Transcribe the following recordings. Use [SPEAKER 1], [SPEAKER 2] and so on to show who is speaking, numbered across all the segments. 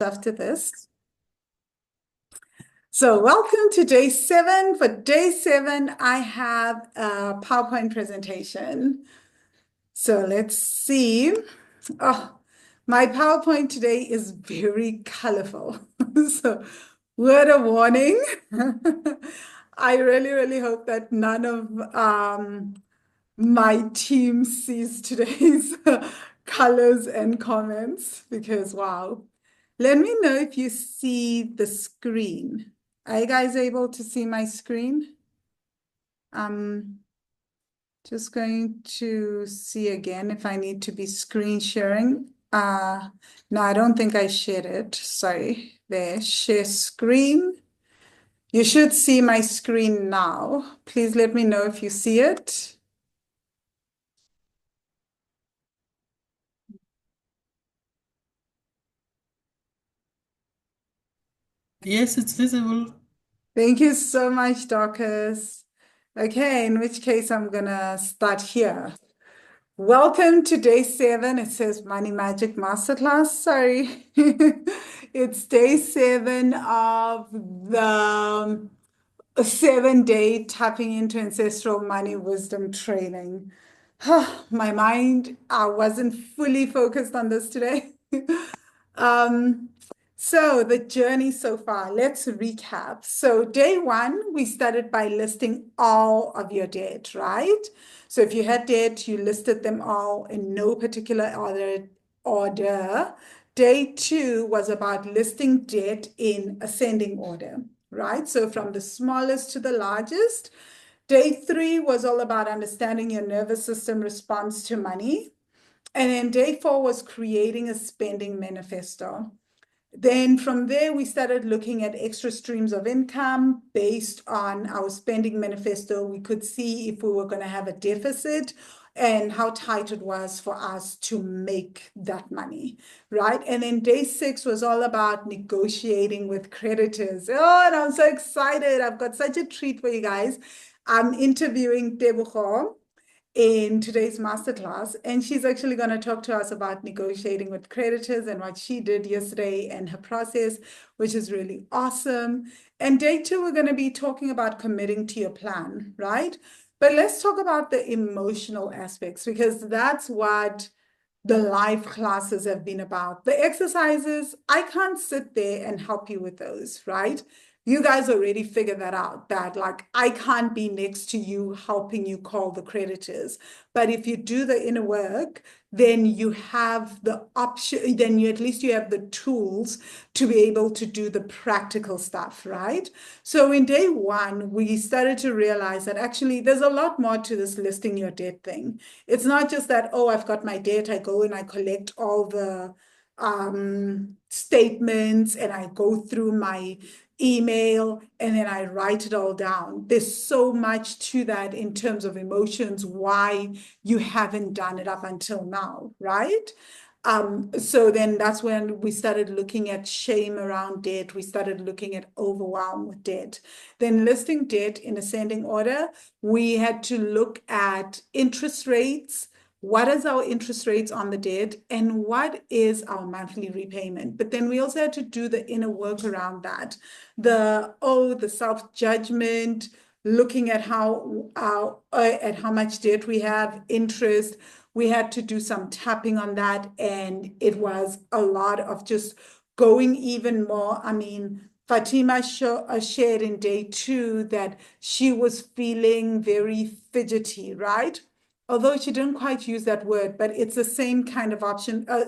[SPEAKER 1] after this. So welcome to day 7. For day 7, I have a PowerPoint presentation. So let's see. Oh, my PowerPoint today is very colorful. So word of warning. I really, really hope that none of my team sees today's colors and comments because wow. Let me know if you see the screen. Are you guys able to see my screen? I'm just going to see again if I need to be screen sharing. No, I don't think I shared it. Sorry. There, share screen. You should see my screen now. Please let me know if you see it.
[SPEAKER 2] Yes, it's visible.
[SPEAKER 1] Thank you so much, Dorcas. Okay, in which case I'm gonna start here. Welcome to day 7. It says Money Magic Masterclass. Sorry. It's day 7 of the 7-day tapping into ancestral money wisdom training. My mind, I wasn't fully focused on this today. Um, so the journey so far, let's recap. So day 1, we started by listing all of your debt, right? So if you had debt, you listed them all in no particular order. Day 2 was about listing debt in ascending order, right? So from the smallest to the largest. Day 3 was all about understanding your nervous system response to money. And then day 4 was creating a spending manifesto. Then from there, we started looking at extra streams of income based on our spending manifesto. We could see if we were going to have a deficit and how tight it was for us to make that money, right? And then day 6 was all about negotiating with creditors. Oh, and I'm so excited. I've got such a treat for you guys. I'm interviewing Tebogo in today's masterclass, and she's actually going to talk to us about negotiating with creditors and what she did yesterday and her process, which is really awesome. And day 2, we're going to be talking about committing to your plan, right? But let's talk about the emotional aspects because that's what the live classes have been about. The exercises, I can't sit there and help you with those, right? You guys already figured that out, that like I can't be next to you helping you call the creditors. But if you do the inner work, then you have the option, then you at least you have the tools to be able to do the practical stuff, right? So in day 1, we started to realize that actually there's a lot more to this listing your debt thing. It's not just that, oh, I've got my debt, I go and I collect all the statements and I go through my email and then I write it all down. There's so much to that in terms of emotions, why you haven't done it up until now, right? So then that's when we started looking at shame around debt. We started looking at overwhelm with debt. Then listing debt in ascending order, we had to look at interest rates. What is our interest rates on the debt and what is our monthly repayment? But then we also had to do the inner work around that. The self-judgment, looking at at how much debt we have, interest. We had to do some tapping on that, and it was a lot of just going even more. I mean, Fatima shared in day 2 that she was feeling very fidgety, right? Although she didn't quite use that word, but it's the same kind of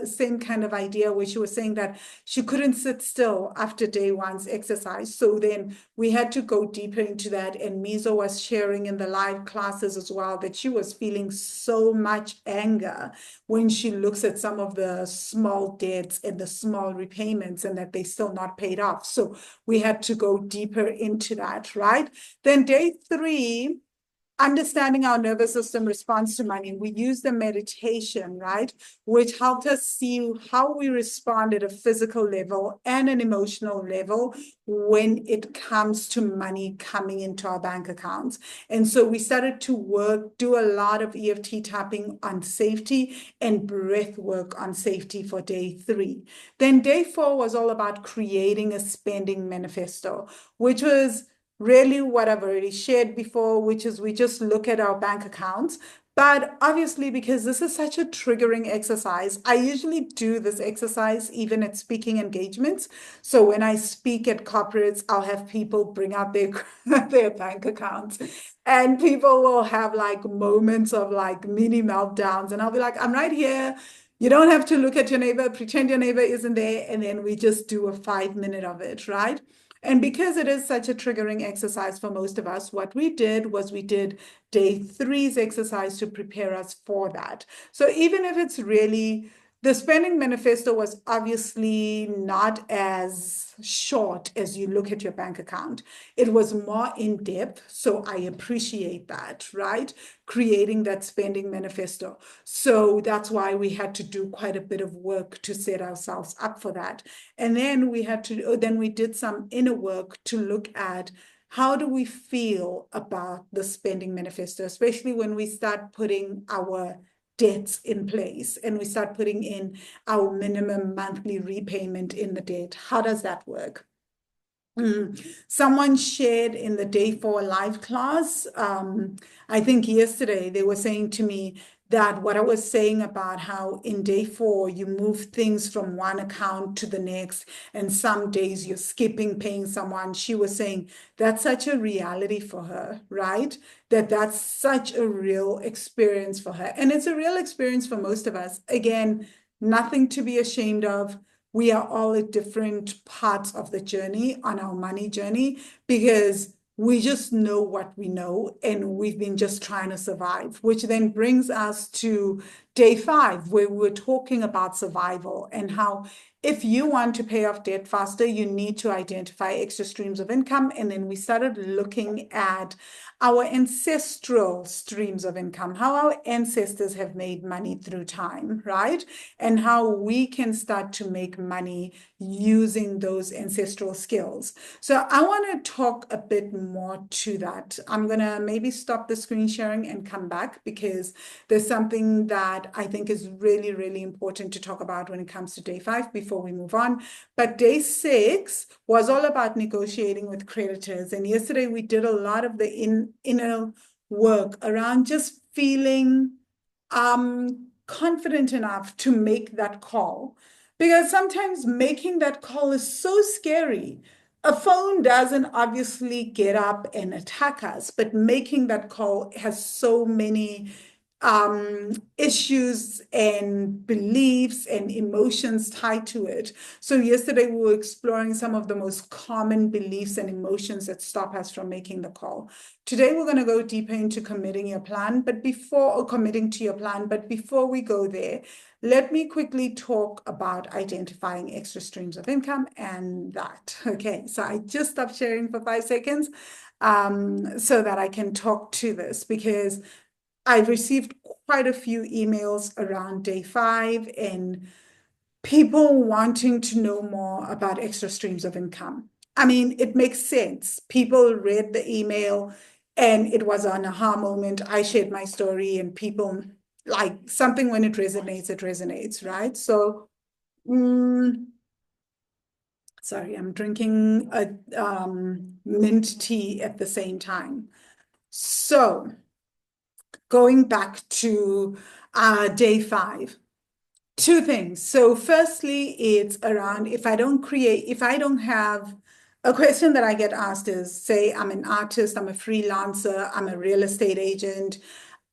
[SPEAKER 1] same kind of idea where she was saying that she couldn't sit still after day 1's exercise. So then we had to go deeper into that. And Mizo was sharing in the live classes as well that she was feeling so much anger when she looks at some of the small debts and the small repayments and that they still not paid off. So we had to go deeper into that, right? Then day 3 understanding our nervous system response to money. We use the meditation, right, which helped us see how we respond at a physical level and an emotional level when it comes to money coming into our bank accounts. And so we started to do a lot of EFT tapping on safety and breath work on safety for day 3. Then day 4 was all about creating a spending manifesto, which was really what I've already shared before, which is we just look at our bank accounts. But obviously, because this is such a triggering exercise, I usually do this exercise even at speaking engagements. So when I speak at corporates, I'll have people bring out their bank accounts, and people will have like moments of like mini meltdowns. And I'll be like, I'm right here. You don't have to look at your neighbor, pretend your neighbor isn't there. And then we just do a 5 minute of it, right? And because it is such a triggering exercise for most of us, what we did was we did day 3's exercise to prepare us for that. So even if it's really, the spending manifesto was obviously not as short as you look at your bank account. It was more in depth. So I appreciate that, right? Creating that spending manifesto. So that's why we had to do quite a bit of work to set ourselves up for that. And then we did some inner work to look at how do we feel about the spending manifesto, especially when we start putting our debts in place and we start putting in our minimum monthly repayment in the debt. How does that work? Someone shared in the day 4 live class, I think yesterday, they were saying to me that what I was saying about how in day 4 you move things from one account to the next, and some days you're skipping paying someone. She was saying that's such a reality for her, right? That's such a real experience for her. And it's a real experience for most of us. Again, nothing to be ashamed of. We are all at different parts of the journey on our money journey because we just know what we know and we've been just trying to survive, which then brings us to day 5, where we're talking about survival and how if you want to pay off debt faster, you need to identify extra streams of income. And then we started looking at our ancestral streams of income, how our ancestors have made money through time, right? And how we can start to make money using those ancestral skills. So I want to talk a bit more to that. I'm going to maybe stop the screen sharing and come back because there's something that I think is really, really important to talk about when it comes to day 5 before we move on. But day 6 was all about negotiating with creditors. And yesterday we did a lot of the inner work around just feeling confident enough to make that call. Because sometimes making that call is so scary. A phone doesn't obviously get up and attack us, but making that call has so many issues and beliefs and emotions tied to it. So yesterday we were exploring some of the most common beliefs and emotions that stop us from making the call. Today we're going to go deeper into committing your plan, committing to your plan. But before we go there, let me quickly talk about identifying extra streams of income and that. Okay, so I just stopped sharing for 5 seconds so that I can talk to this because I've received quite a few emails around day 5 and people wanting to know more about extra streams of income. I mean, it makes sense. People read the email and it was an aha moment. I shared my story and people like something when it resonates, right? So, sorry, I'm drinking a mint tea at the same time. So, going back to day 5, 2 things. So firstly, it's around if I don't have a question that I get asked is, say, I'm an artist, I'm a freelancer, I'm a real estate agent.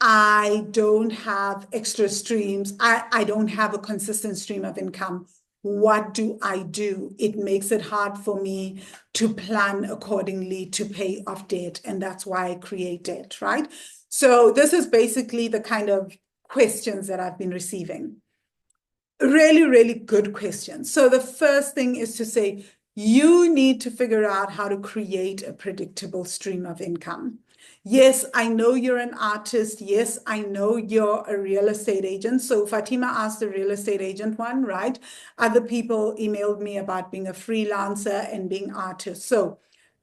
[SPEAKER 1] I don't have extra streams. I don't have a consistent stream of income. What do I do? It makes it hard for me to plan accordingly to pay off debt. And that's why I create debt, right? So this is basically the kind of questions that I've been receiving. Really, really good questions. So the first thing is to say, you need to figure out how to create a predictable stream of income. Yes, I know you're an artist. Yes, I know you're a real estate agent. So Fatima asked the real estate agent one, right? Other people emailed me about being a freelancer and being artist. So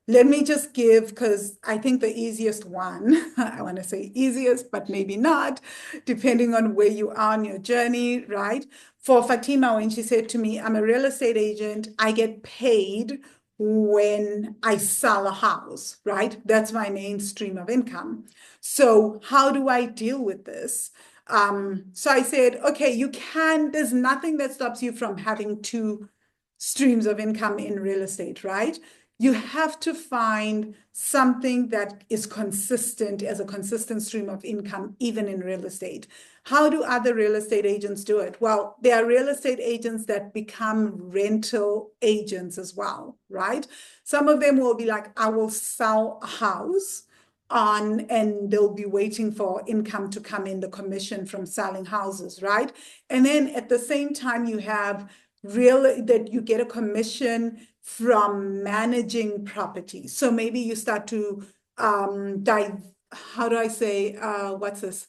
[SPEAKER 1] let me just give, because I think the easiest one, I want to say easiest, but maybe not, depending on where you are on your journey, right? For Fatima, when she said to me, I'm a real estate agent, I get paid when I sell a house, right? That's my main stream of income. So, how do I deal with this? So I said, okay, there's nothing that stops you from having two streams of income in real estate, right? You have to find something that is consistent as a consistent stream of income, even in real estate. How do other real estate agents do it? Well, there are real estate agents that become rental agents as well, right? Some of them will be like, I will sell a house on, and they'll be waiting for income to come in, the commission from selling houses, right? And then at the same time, you have that you get a commission from managing properties. So maybe you start to dive, how do I say, what's this?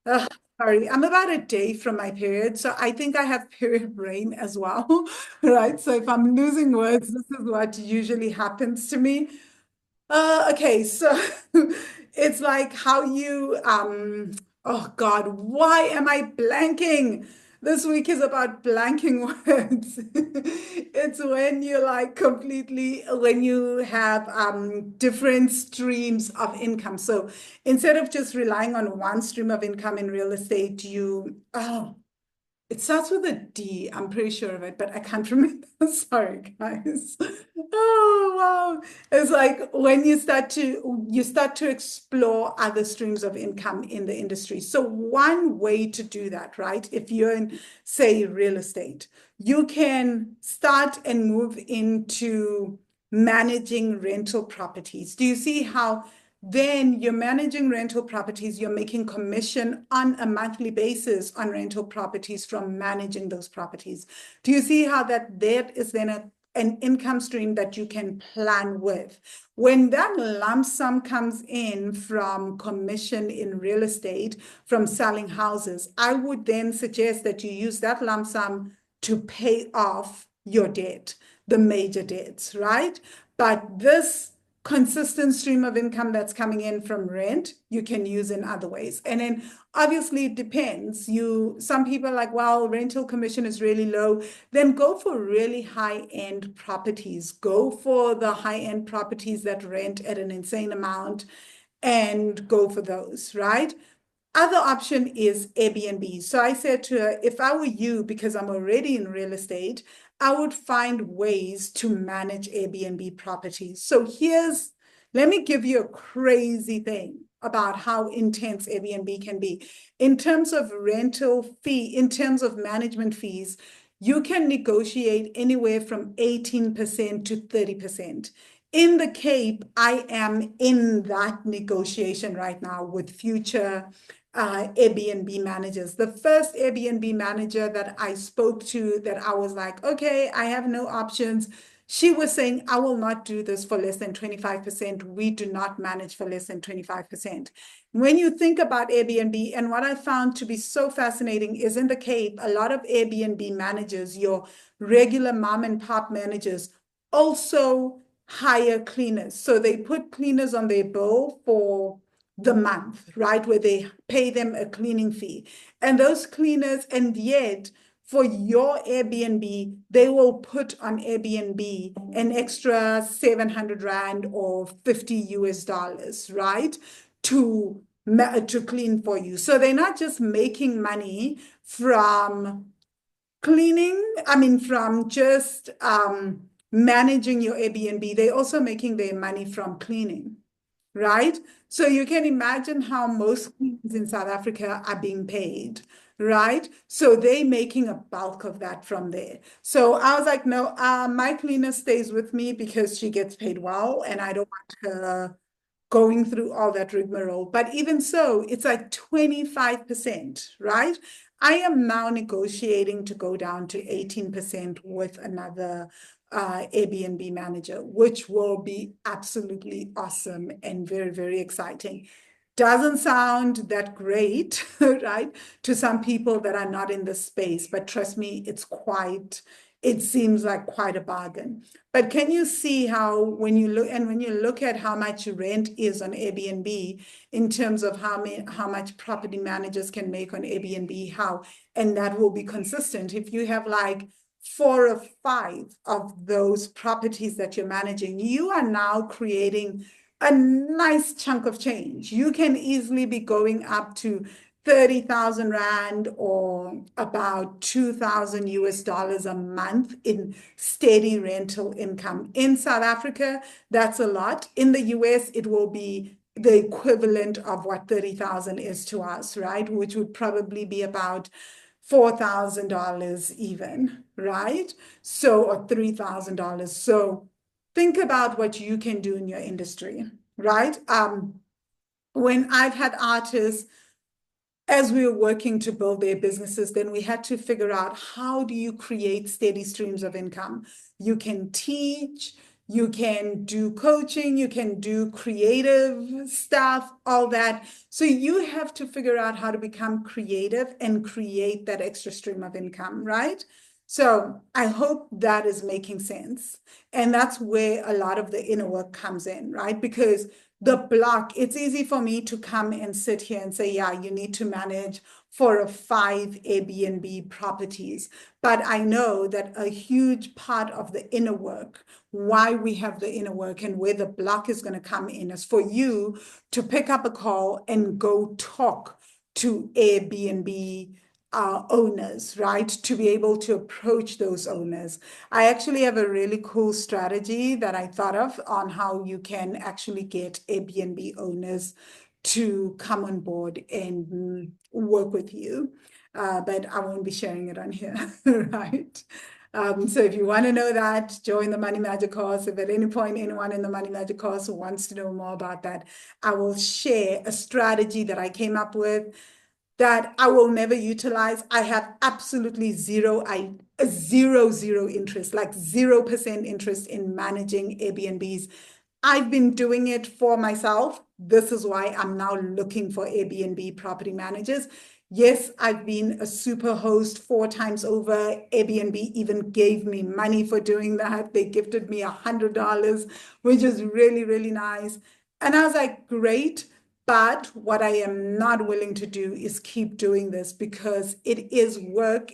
[SPEAKER 1] Uh, Sorry, I'm about a day from my period, so I think I have period brain as well, right? So if I'm losing words, this is what usually happens to me. Okay, so it's like how oh God, why am I blanking? This week is about blanking words. It's when you like when you have different streams of income. So instead of just relying on one stream of income in real estate, it starts with a D. I'm pretty sure of it, but I can't remember. Sorry, guys. Oh, wow. It's like when you start to explore other streams of income in the industry. So one way to do that, right? If you're in, say, real estate, you can start and move into managing rental properties. Do you see how then you're managing rental properties, you're making commission on a monthly basis on rental properties from managing those properties. Do you see how that is then an income stream that you can plan with? When that lump sum comes in from commission in real estate, from selling houses, I would then suggest that you use that lump sum to pay off your debt, the major debts, right? But this consistent stream of income that's coming in from rent, you can use in other ways. And then obviously it depends. Some people are like, well, rental commission is really low. Then go for really high-end properties. Go for the high-end properties that rent at an insane amount and go for those, right? Other option is Airbnb. So I said to her, if I were you, because I'm already in real estate, I would find ways to manage Airbnb properties. So let me give you a crazy thing about how intense Airbnb can be. In terms of rental fee, in terms of management fees, you can negotiate anywhere from 18% to 30%. In the Cape, I am in that negotiation right now with future Airbnb managers. The first Airbnb manager that I spoke to, that I was like, okay, I have no options. She was saying, I will not do this for less than 25%. We do not manage for less than 25%. When you think about Airbnb, and what I found to be so fascinating is in the Cape, a lot of Airbnb managers, your regular mom and pop managers, also hire cleaners. So they put cleaners on their bill for the month, right? Where they pay them a cleaning fee. And those cleaners, and yet for your Airbnb, they will put on Airbnb an extra 700 Rand or 50 US dollars, right? To clean for you. So they're not just making money from cleaning, I mean, from just managing your Airbnb, they're also making their money from cleaning, right? So you can imagine how most cleaners in South Africa are being paid, right? So they're making a bulk of that from there. So I was like, no, my cleaner stays with me because she gets paid well, and I don't want her going through all that rigmarole. But even so, it's like 25%, right? I am now negotiating to go down to 18% with another Airbnb manager, which will be absolutely awesome and very, very exciting. Doesn't sound that great, right? To some people that are not in the space, but trust me, it seems like quite a bargain. But can you see how when you look at how much rent is on Airbnb in terms of how much property managers can make on Airbnb, and that will be consistent. If you have like 4 or 5 of those properties that you're managing, you are now creating a nice chunk of change. You can easily be going up to 30,000 Rand or about 2,000 US dollars a month in steady rental income. In South Africa, that's a lot. In the US, it will be the equivalent of what 30,000 is to us, right? Which would probably be about $4,000 even, right? So, or $3,000. So think about what you can do in your industry, right? When I've had artists, as we were working to build their businesses, then we had to figure out how do you create steady streams of income? You can teach, you can do coaching, you can do creative stuff, all that. So you have to figure out how to become creative and create that extra stream of income, right? So I hope that is making sense. And that's where a lot of the inner work comes in, right? Because the block, it's easy for me to come and sit here and say, yeah, you need to manage 4 or 5 Airbnb properties. But I know that a huge part of the inner work, why we have the inner work and where the block is going to come in, is for you to pick up a call and go talk to Airbnb owners, right? To be able to approach those owners. I actually have a really cool strategy that I thought of on how you can actually get Airbnb owners to come on board and work with you. But I won't be sharing it on here, right? So if you want to know that, join the Money Magic course. If at any point anyone in the Money Magic course wants to know more about that, I will share a strategy that I came up with that I will never utilize. I have absolutely zero interest, like 0% interest in managing Airbnbs. I've been doing it for myself. This is why I'm now looking for Airbnb property managers. Yes, I've been a super host 4 times over. Airbnb even gave me money for doing that. They gifted me $100, which is really, really nice. And I was like, great. But what I am not willing to do is keep doing this because it is work.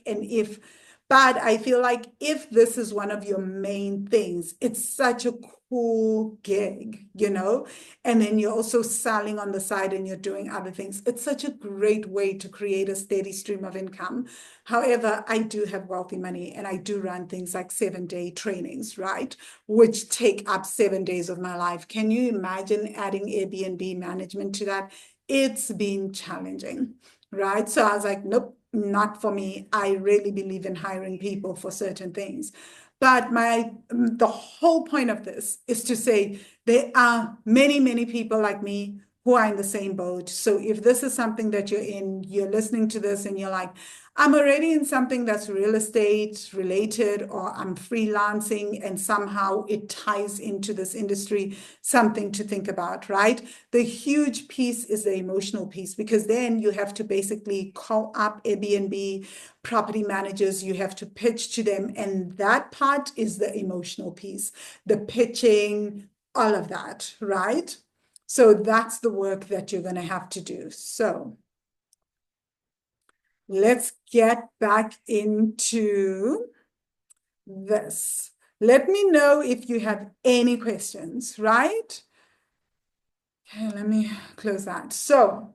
[SPEAKER 1] But I feel like if this is one of your main things, it's such a cool gig, and then you're also selling on the side and you're doing other things. It's such a great way to create a steady stream of income. However, I do have wealthy money and I do run things like 7-day trainings, right? Which take up 7 days of my life. Can you imagine adding Airbnb management to that? It's been challenging, right? So I was like, nope, not for me. I really believe in hiring people for certain things. But the whole point of this is to say there are many, many people like me who are in the same boat. So if this is something that you're listening to this and you're like, I'm already in something that's real estate related, or I'm freelancing and somehow it ties into this industry, something to think about, right? The huge piece is the emotional piece, because then you have to basically call up Airbnb property managers, you have to pitch to them. And that part is the emotional piece, the pitching, all of that, right? So that's the work that you're going to have to do. So let's get back into this. Let me know if you have any questions, right? Okay, let me close that. So,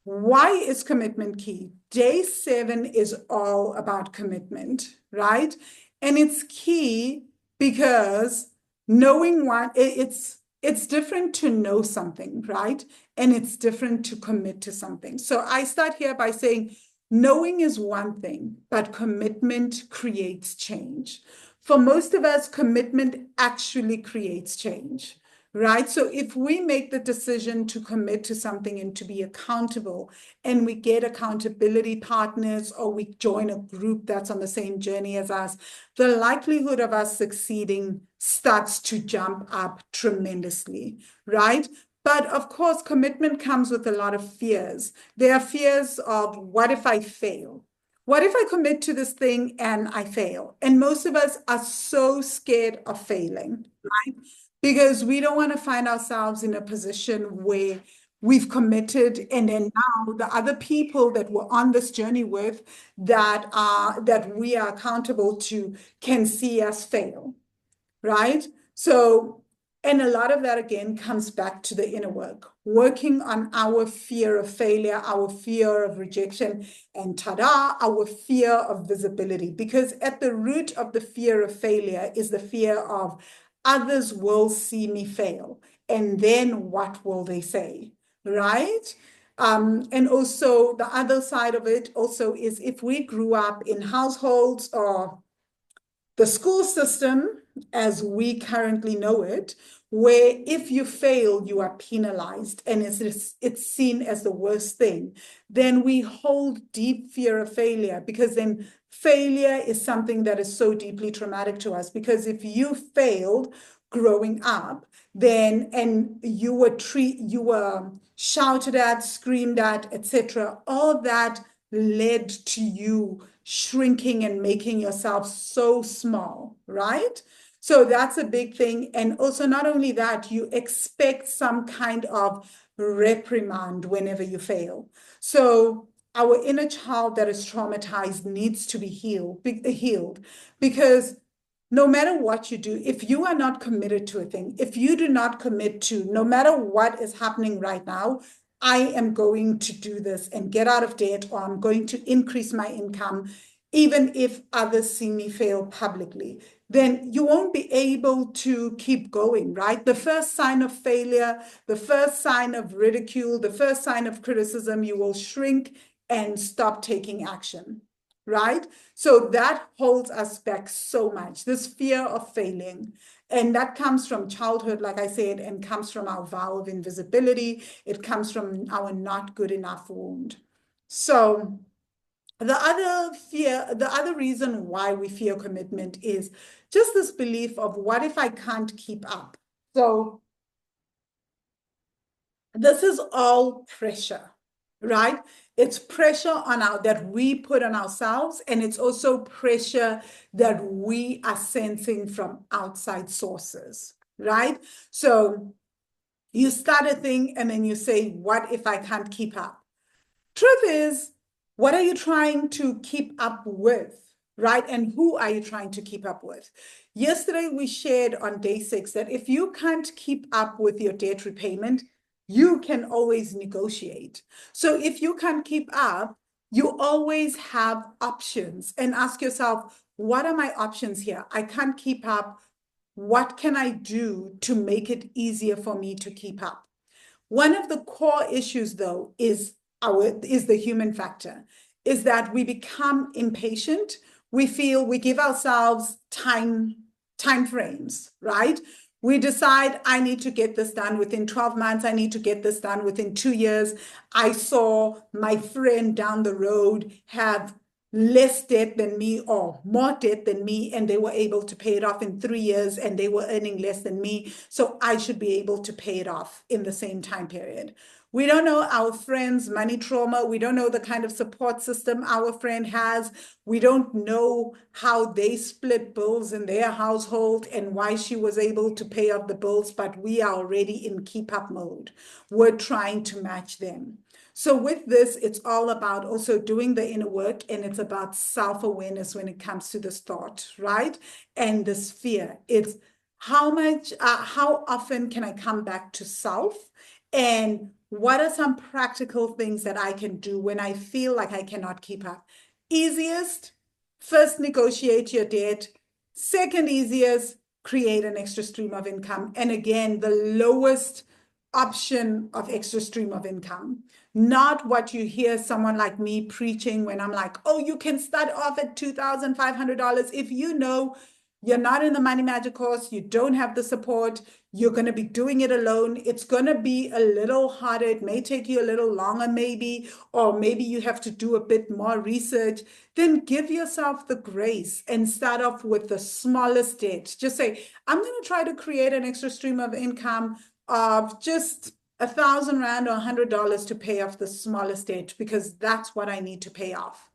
[SPEAKER 1] why is commitment key? Day 7 is all about commitment, right? And it's key because knowing it's different to know something, right? And it's different to commit to something. So I start here by saying knowing is one thing, but commitment creates change. For most of us, commitment actually creates change, right? So if we make the decision to commit to something and to be accountable, and we get accountability partners or we join a group that's on the same journey as us, the likelihood of us succeeding starts to jump up tremendously, right? But of course, commitment comes with a lot of fears. There are fears of what if I fail? What if I commit to this thing and I fail? And most of us are so scared of failing, right? Because we don't want to find ourselves in a position where we've committed and then now the other people that we're on this journey with that we are accountable to can see us fail, right? So, and a lot of that again comes back to the inner work, working on our fear of failure, our fear of rejection, and ta-da, our fear of visibility. Because at the root of the fear of failure is the fear of others will see me fail. And then what will they say, right? And also the other side of it also is if we grew up in households or the school system as we currently know it, where if you fail, you are penalized and it's seen as the worst thing, then we hold deep fear of failure because then failure is something that is so deeply traumatic to us. Because if you failed growing up, then and you were shouted at, screamed at, etc., all that led to you shrinking and making yourself so small, right? So that's a big thing. And also, not only that, you expect some kind of reprimand whenever you fail. So our inner child that is traumatized needs to be healed because no matter what you do, if you are not committed to a thing, if you do not commit to, no matter what is happening right now, I am going to do this and get out of debt, or I'm going to increase my income, even if others see me fail publicly, then you won't be able to keep going, right? The first sign of failure, the first sign of ridicule, the first sign of criticism, you will shrink and stop taking action, right? So that holds us back so much, this fear of failing. And that comes from childhood, like I said, and comes from our vow of invisibility. It comes from our not good enough wound. So the other reason why we fear commitment is just this belief of what if I can't keep up? So this is all pressure, right? It's pressure on our that we put on ourselves, and it's also pressure that we are sensing from outside sources, right? So you start a thing and then you say, what if I can't keep up? Truth is, what are you trying to keep up with, right? And who are you trying to keep up with? Yesterday, we shared on day 6 that if you can't keep up with your debt repayment, you can always negotiate. So if you can't keep up, you always have options and ask yourself, what are my options here? I can't keep up. What can I do to make it easier for me to keep up? One of the core issues, though, is the human factor, is that we become impatient. We feel we give ourselves time frames, right? We decide I need to get this done within 12 months. I need to get this done within 2 years. I saw my friend down the road have less debt than me or more debt than me, and they were able to pay it off in 3 years, and they were earning less than me. So I should be able to pay it off in the same time period. We don't know our friend's money trauma. We don't know the kind of support system our friend has. We don't know how they split bills in their household and why she was able to pay off the bills, but we are already in keep up mode. We're trying to match them. So with this, it's all about also doing the inner work, and it's about self-awareness when it comes to this thought, right? And this fear. It's how often can I come back to self? And what are some practical things that I can do when I feel like I cannot keep up? Easiest, first negotiate your debt. Second easiest, create an extra stream of income. And again, the lowest option of extra stream of income, not what you hear someone like me preaching when I'm like, oh, you can start off at $2,500. If you know You're not in the Money Magic course. You don't have the support. You're going to be doing it alone. It's going to be a little harder. It may take you a little longer, maybe, or maybe you have to do a bit more research. Then give yourself the grace and start off with the smallest debt. Just say, I'm going to try to create an extra stream of income of just 1,000 Rand or $100 to pay off the smallest debt because that's what I need to pay off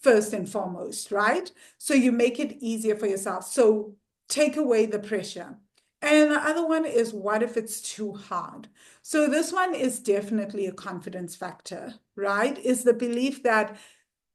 [SPEAKER 1] first and foremost, right? So you make it easier for yourself. So take away the pressure. And the other one is, what if it's too hard? So this one is definitely a confidence factor, right? Is the belief that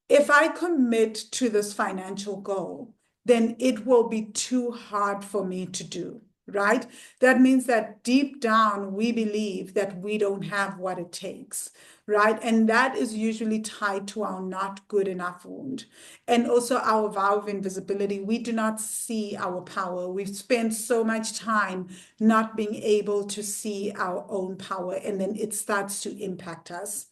[SPEAKER 1] if I commit to this financial goal, then it will be too hard for me to do, right? That means that deep down, we believe that we don't have what it takes, right? And that is usually tied to our not good enough wound. And also our vow of invisibility. We do not see our power. We've spent so much time not being able to see our own power, and then it starts to impact us.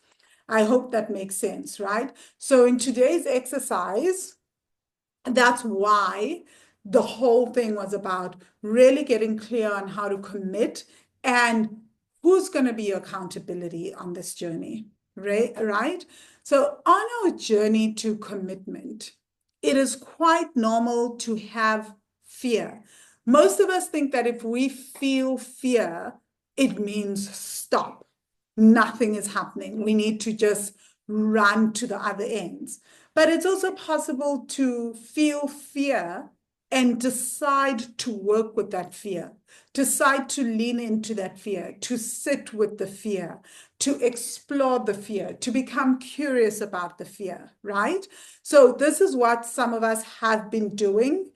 [SPEAKER 1] I hope that makes sense, right? So in today's exercise, that's why the whole thing was about really getting clear on how to commit and who's going to be your accountability on this journey, right? So on our journey to commitment, it is quite normal to have fear. Most of us think that if we feel fear, it means stop. Nothing is happening. We need to just run to the other ends. But it's also possible to feel fear and decide to work with that fear, decide to lean into that fear, to sit with the fear, to explore the fear, to become curious about the fear, right? So this is what some of us have been doing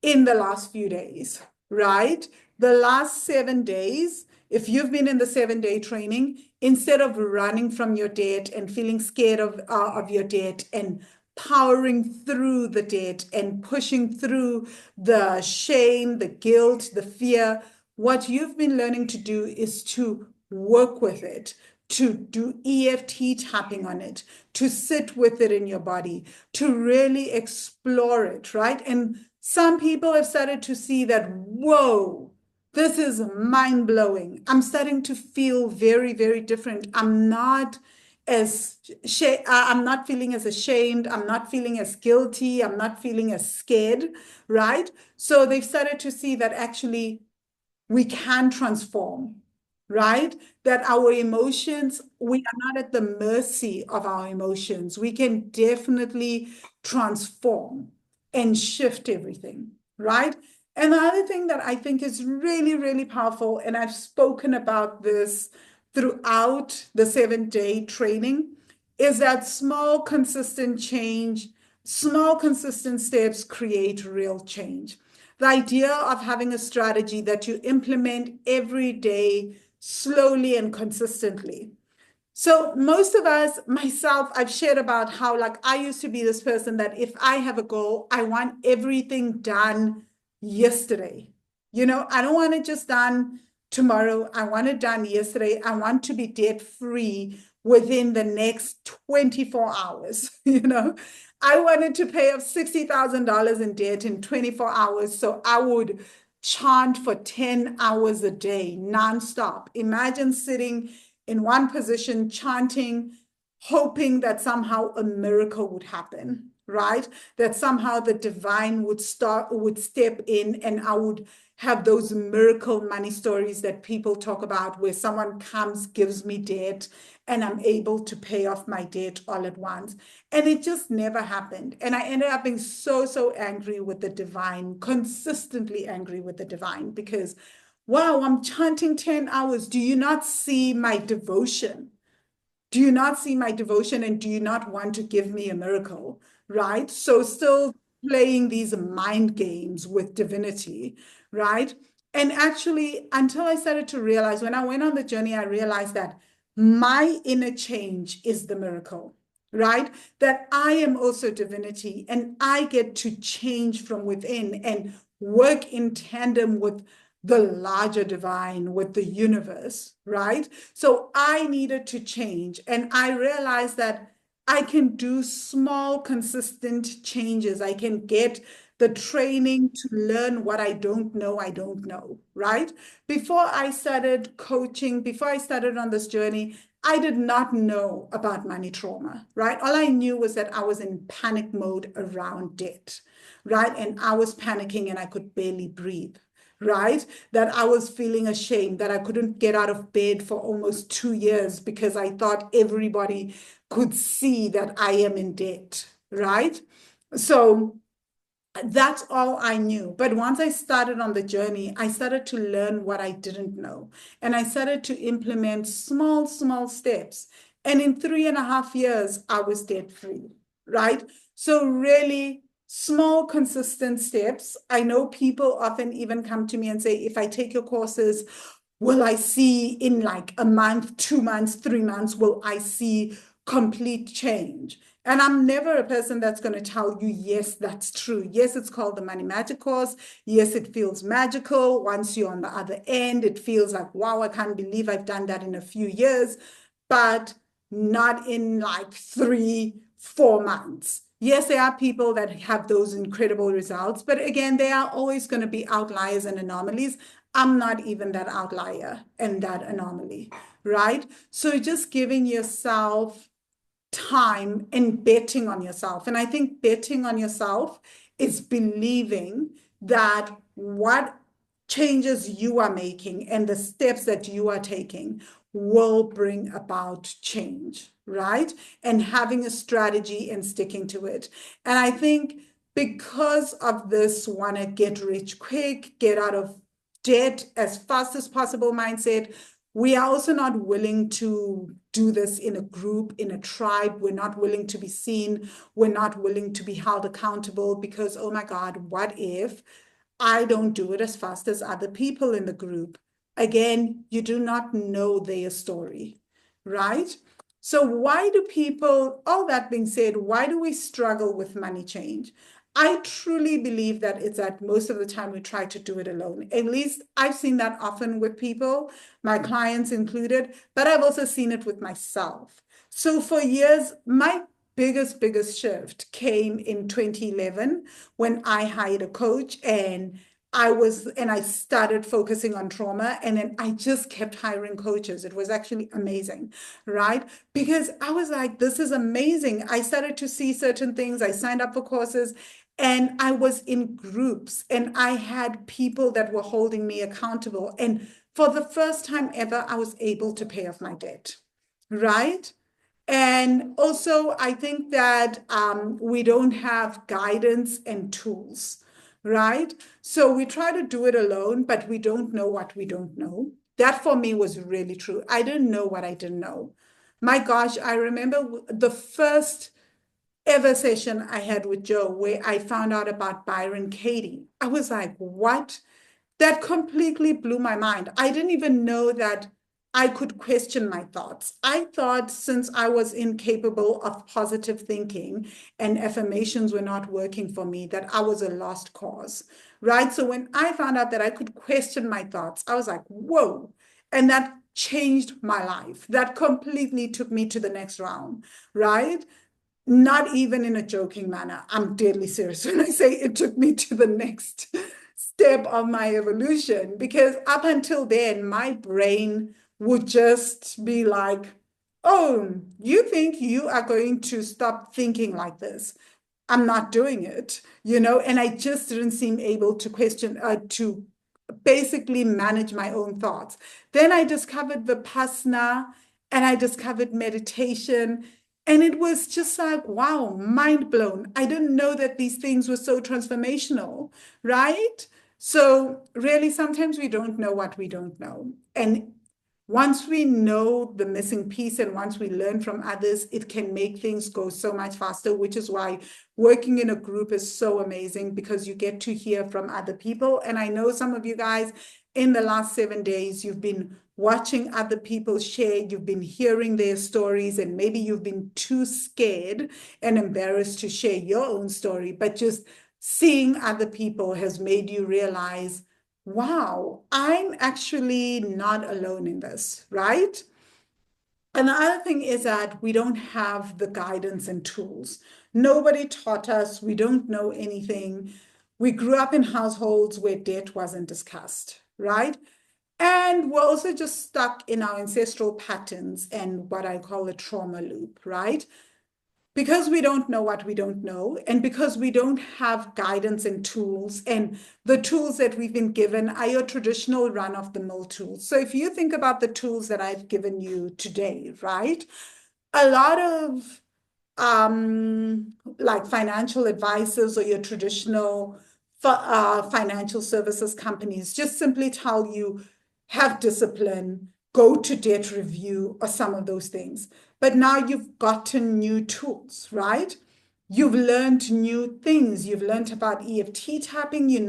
[SPEAKER 1] in the last few days, right? The last 7 days, if you've been in the 7 day training, instead of running from your debt and feeling scared of your debt and powering through the debt and pushing through the shame, the guilt, the fear, what you've been learning to do is to work with it, to do EFT tapping on it, to sit with it in your body, to really explore it, right? And some people have started to see that, whoa, this is mind blowing. I'm starting to feel very, very different. I'm not feeling as ashamed. I'm not feeling as guilty. I'm not feeling as scared, right? So they've started to see that actually we can transform, right? That our emotions, we are not at the mercy of our emotions. We can definitely transform and shift everything, right? And the other thing that I think is really, really powerful, and I've spoken about this throughout the 7 day training, is that small, consistent change, small, consistent steps create real change. The idea of having a strategy that you implement every day, slowly and consistently. So most of us, myself, I've shared about how like I used to be this person that if I have a goal, I want everything done yesterday. I don't want it just done tomorrow. I want it done yesterday. I want to be debt free within the next 24 hours. I wanted to pay off $60,000 in debt in 24 hours. So I would chant for 10 hours a day, nonstop. Imagine sitting in one position, chanting, hoping that somehow a miracle would happen, right? That somehow the divine would step in, and I would have those miracle money stories that people talk about where someone comes, gives me debt, and I'm able to pay off my debt all at once. And it just never happened. And I ended up being so, so angry with the divine, consistently angry with the divine, because wow, I'm chanting 10 hours. Do you not see my devotion? Do you not see my devotion, and do you not want to give me a miracle? Right? So still playing these mind games with divinity, right? And actually, until I started to realize, when I went on the journey, I realized that my inner change is the miracle, right? That I am also divinity, and I get to change from within and work in tandem with the larger divine, with the universe, right? So I needed to change. And I realized that I can do small, consistent changes. I can get the training to learn what I don't know, right? Before I started coaching, before I started on this journey, I did not know about money trauma, right? All I knew was that I was in panic mode around debt, right? And I was panicking and I could barely breathe, right? That I was feeling ashamed, that I couldn't get out of bed for almost 2 years because I thought everybody could see that I am in debt, right? So that's all I knew. But once I started on the journey, I started to learn what I didn't know. And I started to implement small, small steps. And in 3.5 years, I was debt free, right? So, really small, consistent steps. I know people often even come to me and say, if I take your courses, will I see in like a month, 2 months, 3 months, will I see complete change? And I'm never a person that's going to tell you, yes, that's true. Yes, it's called the Money Magic course. Yes, it feels magical. Once you're on the other end, it feels like, wow, I can't believe I've done that in a few years, but not in like 3, 4 months. Yes, there are people that have those incredible results, but again, there are always going to be outliers and anomalies. I'm not even that outlier and that anomaly, right? So just giving yourself time and betting on yourself. And I think betting on yourself is believing that what changes you are making and the steps that you are taking will bring about change, right? And having a strategy and sticking to it. And I think because of this want to get rich quick, get out of debt as fast as possible mindset, we are also not willing to do this in a group, in a tribe. We're not willing to be seen. We're not willing to be held accountable because, oh my God, what if I don't do it as fast as other people in the group? Again, you do not know their story, right? So, why do people, all that being said, why do we struggle with money change? I truly believe that it's that most of the time we try to do it alone. At least I've seen that often with people, my clients included, but I've also seen it with myself. So for years, my biggest shift came in 2011 when I hired a coach and I started focusing on trauma, and then I just kept hiring coaches. It was actually amazing, right? Because I was like, this is amazing. I started to see certain things. I signed up for courses and I was in groups and I had people that were holding me accountable. And for the first time ever, I was able to pay off my debt, right? And also, I think that we don't have guidance and tools, right? So we try to do it alone, but we don't know what we don't know. That for me was really true. I didn't know what I didn't know. My gosh, I remember the first ever session I had with Joe where I found out about Byron Katie. I was like, what? That completely blew my mind. I didn't even know that I could question my thoughts. I thought since I was incapable of positive thinking and affirmations were not working for me, that I was a lost cause, right? So when I found out that I could question my thoughts, I was like, whoa. And that changed my life. That completely took me to the next round, right? Not even in a joking manner. I'm deadly serious when I say it took me to the next step of my evolution, because up until then, my brain would just be like, oh, you think you are going to stop thinking like this? I'm not doing it, and I just didn't seem able to to basically manage my own thoughts. Then I discovered Vipassana and I discovered meditation. And it was just like, wow, mind blown. I didn't know that these things were so transformational, right? So, really, sometimes we don't know what we don't know. And once we know the missing piece and once we learn from others, it can make things go so much faster, which is why working in a group is so amazing because you get to hear from other people. And I know some of you guys in the last 7 days, you've been watching other people share, you've been hearing their stories, and maybe you've been too scared and embarrassed to share your own story, but just seeing other people has made you realize, wow, I'm actually not alone in this, right? And the other thing is that we don't have the guidance and tools. Nobody taught us. We don't know anything. We grew up in households where debt wasn't discussed, right? And we're also just stuck in our ancestral patterns and what I call a trauma loop, right? Because we don't know what we don't know, and because we don't have guidance and tools, and the tools that we've been given are your traditional run of the mill tools. So if you think about the tools that I've given you today, right? A lot of like financial advisors or your traditional financial services companies just simply tell you, have discipline, go to debt review, or some of those things. But now you've gotten new tools, right? You've learned new things. You've learned about EFT tapping. You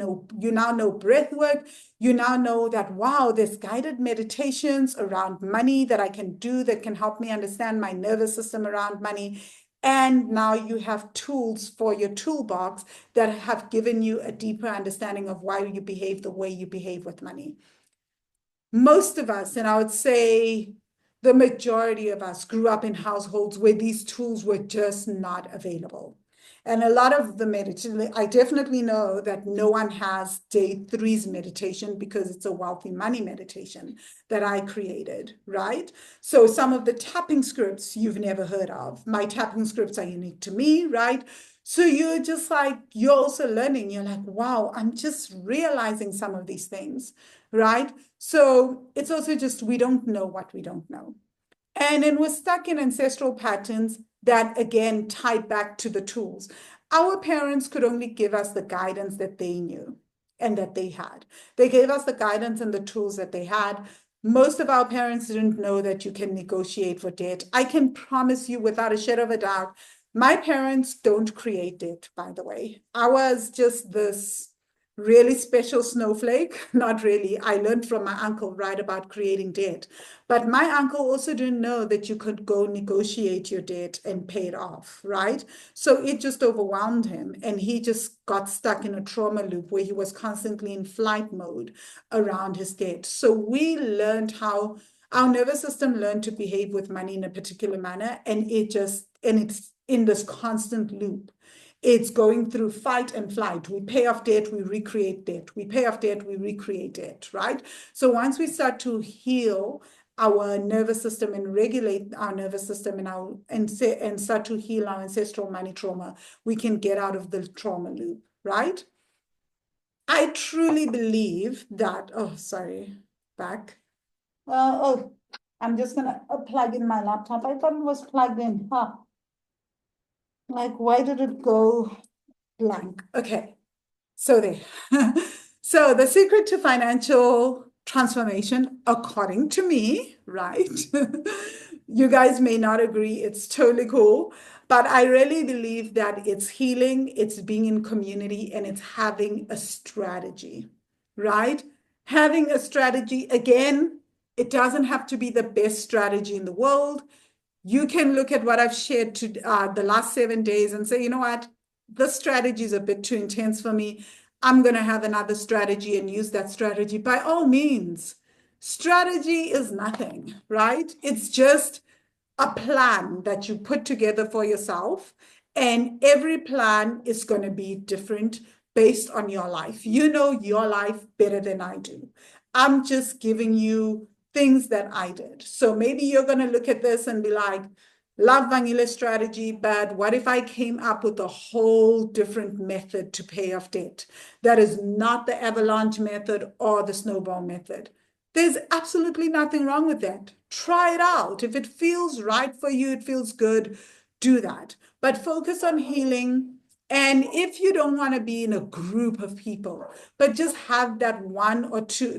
[SPEAKER 1] now know breath work. You now know that, wow, there's guided meditations around money that I can do that can help me understand my nervous system around money. And now you have tools for your toolbox that have given you a deeper understanding of why you behave the way you behave with money. Most of us, and I would say the majority of us, grew up in households where these tools were just not available. And a lot of the meditation, I definitely know that no one has day three's meditation because it's a wealthy money meditation that I created, right? So some of the tapping scripts you've never heard of. My tapping scripts are unique to me, right? So you're just like, you're also learning. You're like, wow, I'm just realizing some of these things, right? So it's also just, we don't know what we don't know. And then we're stuck in ancestral patterns that, again, tie back to the tools. Our parents could only give us the guidance that they knew and that they had. They gave us the guidance and the tools that they had. Most of our parents didn't know that you can negotiate for debt. I can promise you without a shadow of a doubt, my parents don't create debt, by the way. I was just this really special snowflake. Not really. I learned from my uncle right about creating debt. But my uncle also didn't know that you could go negotiate your debt and pay it off, right? So it just overwhelmed him. And he just got stuck in a trauma loop where he was constantly in flight mode around his debt. So we learned how our nervous system learned to behave with money in a particular manner. And it's in this constant loop. It's going through fight and flight. We pay off debt, we recreate debt. We pay off debt, we recreate debt, right? So once we start to heal our nervous system and regulate our nervous system and start to heal our ancestral money trauma, we can get out of the trauma loop, right? I truly believe that, oh, sorry, back. I'm just gonna plug in my laptop. I thought it was plugged in, huh? Like, why did it go blank? Okay. So there. So the secret to financial transformation, according to me, right? You guys may not agree, it's totally cool, but I really believe that it's healing, it's being in community, and it's having a strategy, right? Having a strategy, again, it doesn't have to be the best strategy in the world. You can look at what I've shared to the last 7 days and say, you know what, this strategy is a bit too intense for me. I'm going to have another strategy and use that strategy. By all means, strategy is nothing, right? It's just a plan that you put together for yourself. And every plan is going to be different based on your life. You know your life better than I do. I'm just giving you things that I did. So maybe you're going to look at this and be like, love vanilla strategy, but what if I came up with a whole different method to pay off debt? That is not the avalanche method or the snowball method. There's absolutely nothing wrong with that. Try it out. If it feels right for you, it feels good, do that. But focus on healing. And if you don't want to be in a group of people, but just have that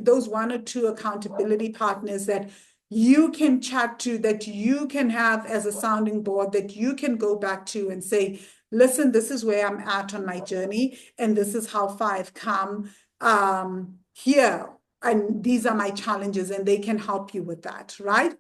[SPEAKER 1] those one or two accountability partners that you can chat to, that you can have as a sounding board, that you can go back to and say, listen, this is where I'm at on my journey, and this is how far I've come here. And these are my challenges, and they can help you with that, right?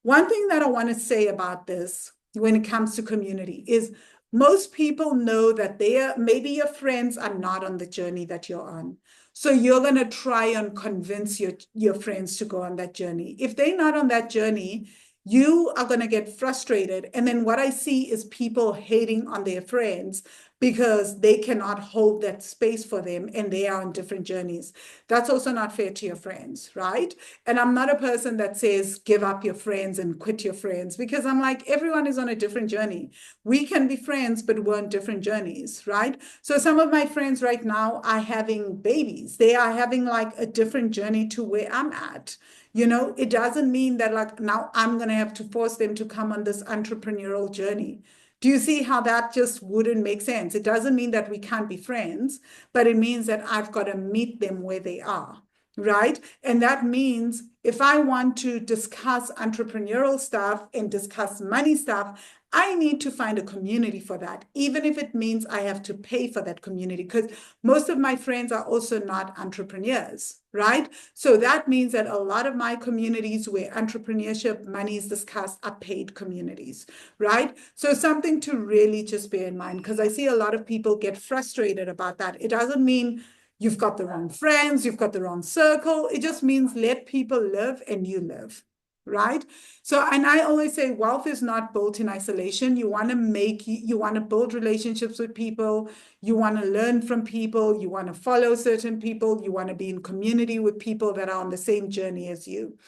[SPEAKER 1] One thing that I want to say about this when it comes to community is most people know that maybe your friends are not on the journey that you're on. So you're going to try and convince your friends to go on that journey. If they're not on that journey, you are going to get frustrated. And then what I see is people hating on their friends because they cannot hold that space for them and they are on different journeys. That's also not fair to your friends, right? And I'm not a person that says give up your friends and quit your friends, because I'm like, everyone is on a different journey. We can be friends, but we're on different journeys, right? So some of my friends right now are having babies. They are having like a different journey to where I'm at. It doesn't mean that like now I'm going to have to force them to come on this entrepreneurial journey. Do you see how that just wouldn't make sense? It doesn't mean that we can't be friends, but it means that I've got to meet them where they are, right? And that means if I want to discuss entrepreneurial stuff and discuss money stuff, I need to find a community for that, even if it means I have to pay for that community, because most of my friends are also not entrepreneurs, right? So that means that a lot of my communities where entrepreneurship money is discussed are paid communities, right? So something to really just bear in mind, because I see a lot of people get frustrated about that. It doesn't mean you've got the wrong friends, you've got the wrong circle. It just means let people live and you live, right? So, and I always say wealth is not built in isolation. You want to build relationships with people. You want to learn from people. You want to follow certain people. You want to be in community with people that are on the same journey as you.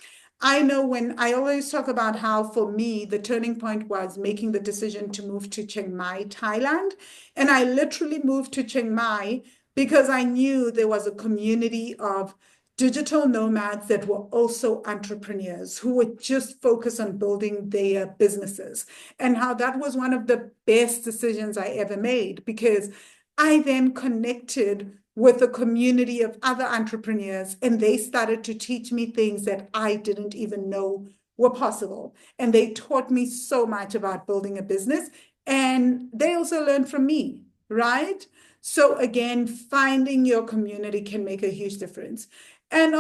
[SPEAKER 1] I know when I always talk about how for me, the turning point was making the decision to move to Chiang Mai, Thailand. And I literally moved to Chiang Mai because I knew there was a community of digital nomads that were also entrepreneurs who would just focus on building their businesses, and how that was one of the best decisions I ever made, because I then connected with a community of other entrepreneurs, and they started to teach me things that I didn't even know were possible. And they taught me so much about building a business, and they also learned from me, right? So again, finding your community can make a huge difference. And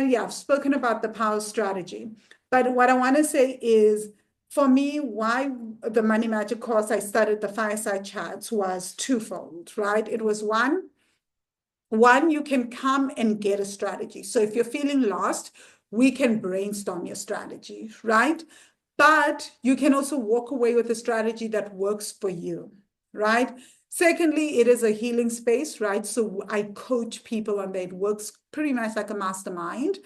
[SPEAKER 1] yeah, I've spoken about the power strategy. But what I want to say is, for me, why the Money Magic course I started the fireside chats was twofold, right? It was one, you can come and get a strategy. So if you're feeling lost, we can brainstorm your strategy, right? But you can also walk away with a strategy that works for you, right? Secondly, it is a healing space, right? So I coach people on that. It works pretty much like a mastermind.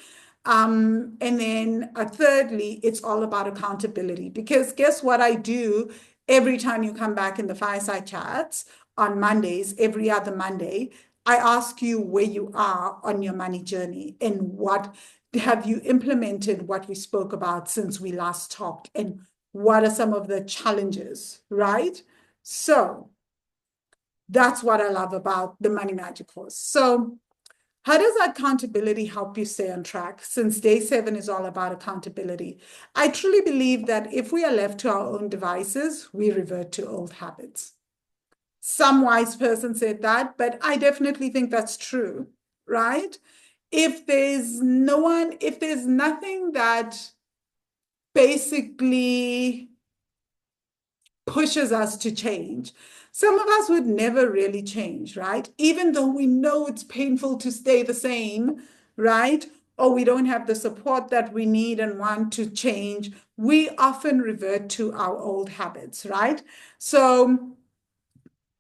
[SPEAKER 1] And then thirdly, it's all about accountability, because guess what I do every time you come back in the fireside chats on Mondays, every other Monday, I ask you where you are on your money journey and what have you implemented what we spoke about since we last talked, and what are some of the challenges, right? So that's what I love about the Money Magic course. So how does accountability help you stay on track, since day 7 is all about accountability? I truly believe that if we are left to our own devices, we revert to old habits. Some wise person said that, but I definitely think that's true, right? If there's nothing that basically pushes us to change, some of us would never really change, right? Even though we know it's painful to stay the same, right? Or we don't have the support that we need and want to change, we often revert to our old habits, right? So,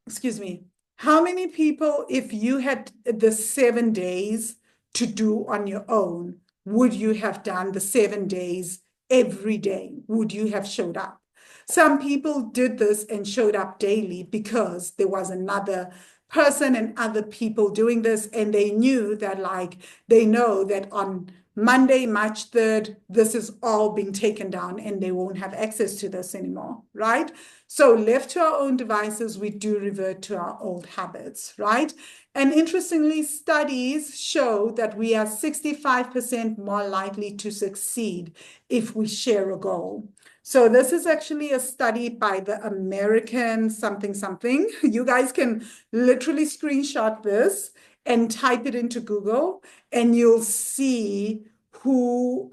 [SPEAKER 1] excuse me, how many people, if you had the 7 days to do on your own, would you have done the 7 days every day? Would you have showed up? Some people did this and showed up daily because there was another person and other people doing this, and they knew that, like, they know that on Monday, March 3rd, this is all being taken down and they won't have access to this anymore, right? So left to our own devices, we do revert to our old habits, right? And interestingly, studies show that we are 65% more likely to succeed if we share a goal. So this is actually a study by the American something something. You guys can literally screenshot this and type it into Google, and you'll see who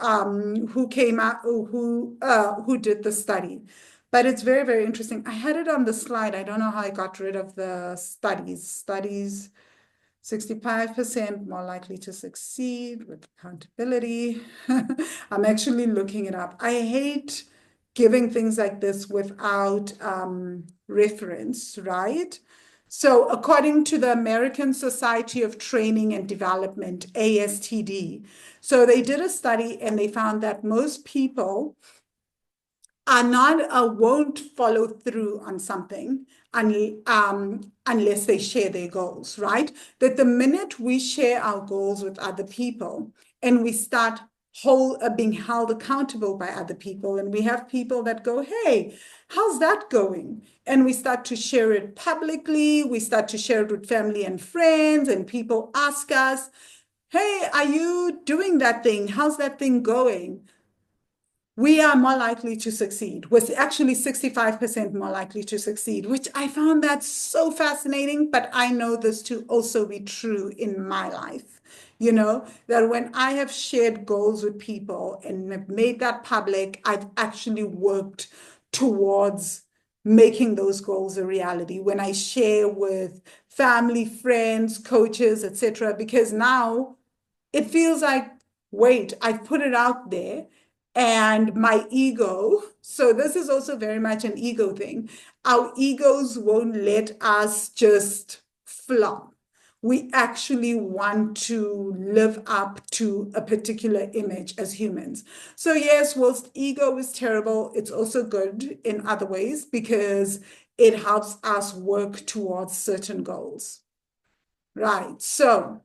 [SPEAKER 1] came out, who did the study. But it's very, very interesting. I had it on the slide. I don't know how I got rid of the studies. Studies, 65% more likely to succeed with accountability. I'm actually looking it up. I hate giving things like this without reference, right? So, according to the American Society of Training and Development, ASTD, so they did a study and they found that most people are not won't follow through on something unless they share their goals, right? That the minute we share our goals with other people and we start being held accountable by other people, and we have people that go, "Hey, how's that going?" And we start to share it publicly, we start to share it with family and friends, and people ask us, "Hey, are you doing that thing? How's that thing going?" We are more likely to succeed. We're actually 65% more likely to succeed, which I found that so fascinating. But I know this to also be true in my life. That when I have shared goals with people and have made that public, I've actually worked towards making those goals a reality. When I share with family, friends, coaches, etc., because now it feels like, wait, I've put it out there and my ego. So this is also very much an ego thing. Our egos won't let us just flop. We actually want to live up to a particular image as humans. So yes, whilst ego is terrible, it's also good in other ways because it helps us work towards certain goals. Right. So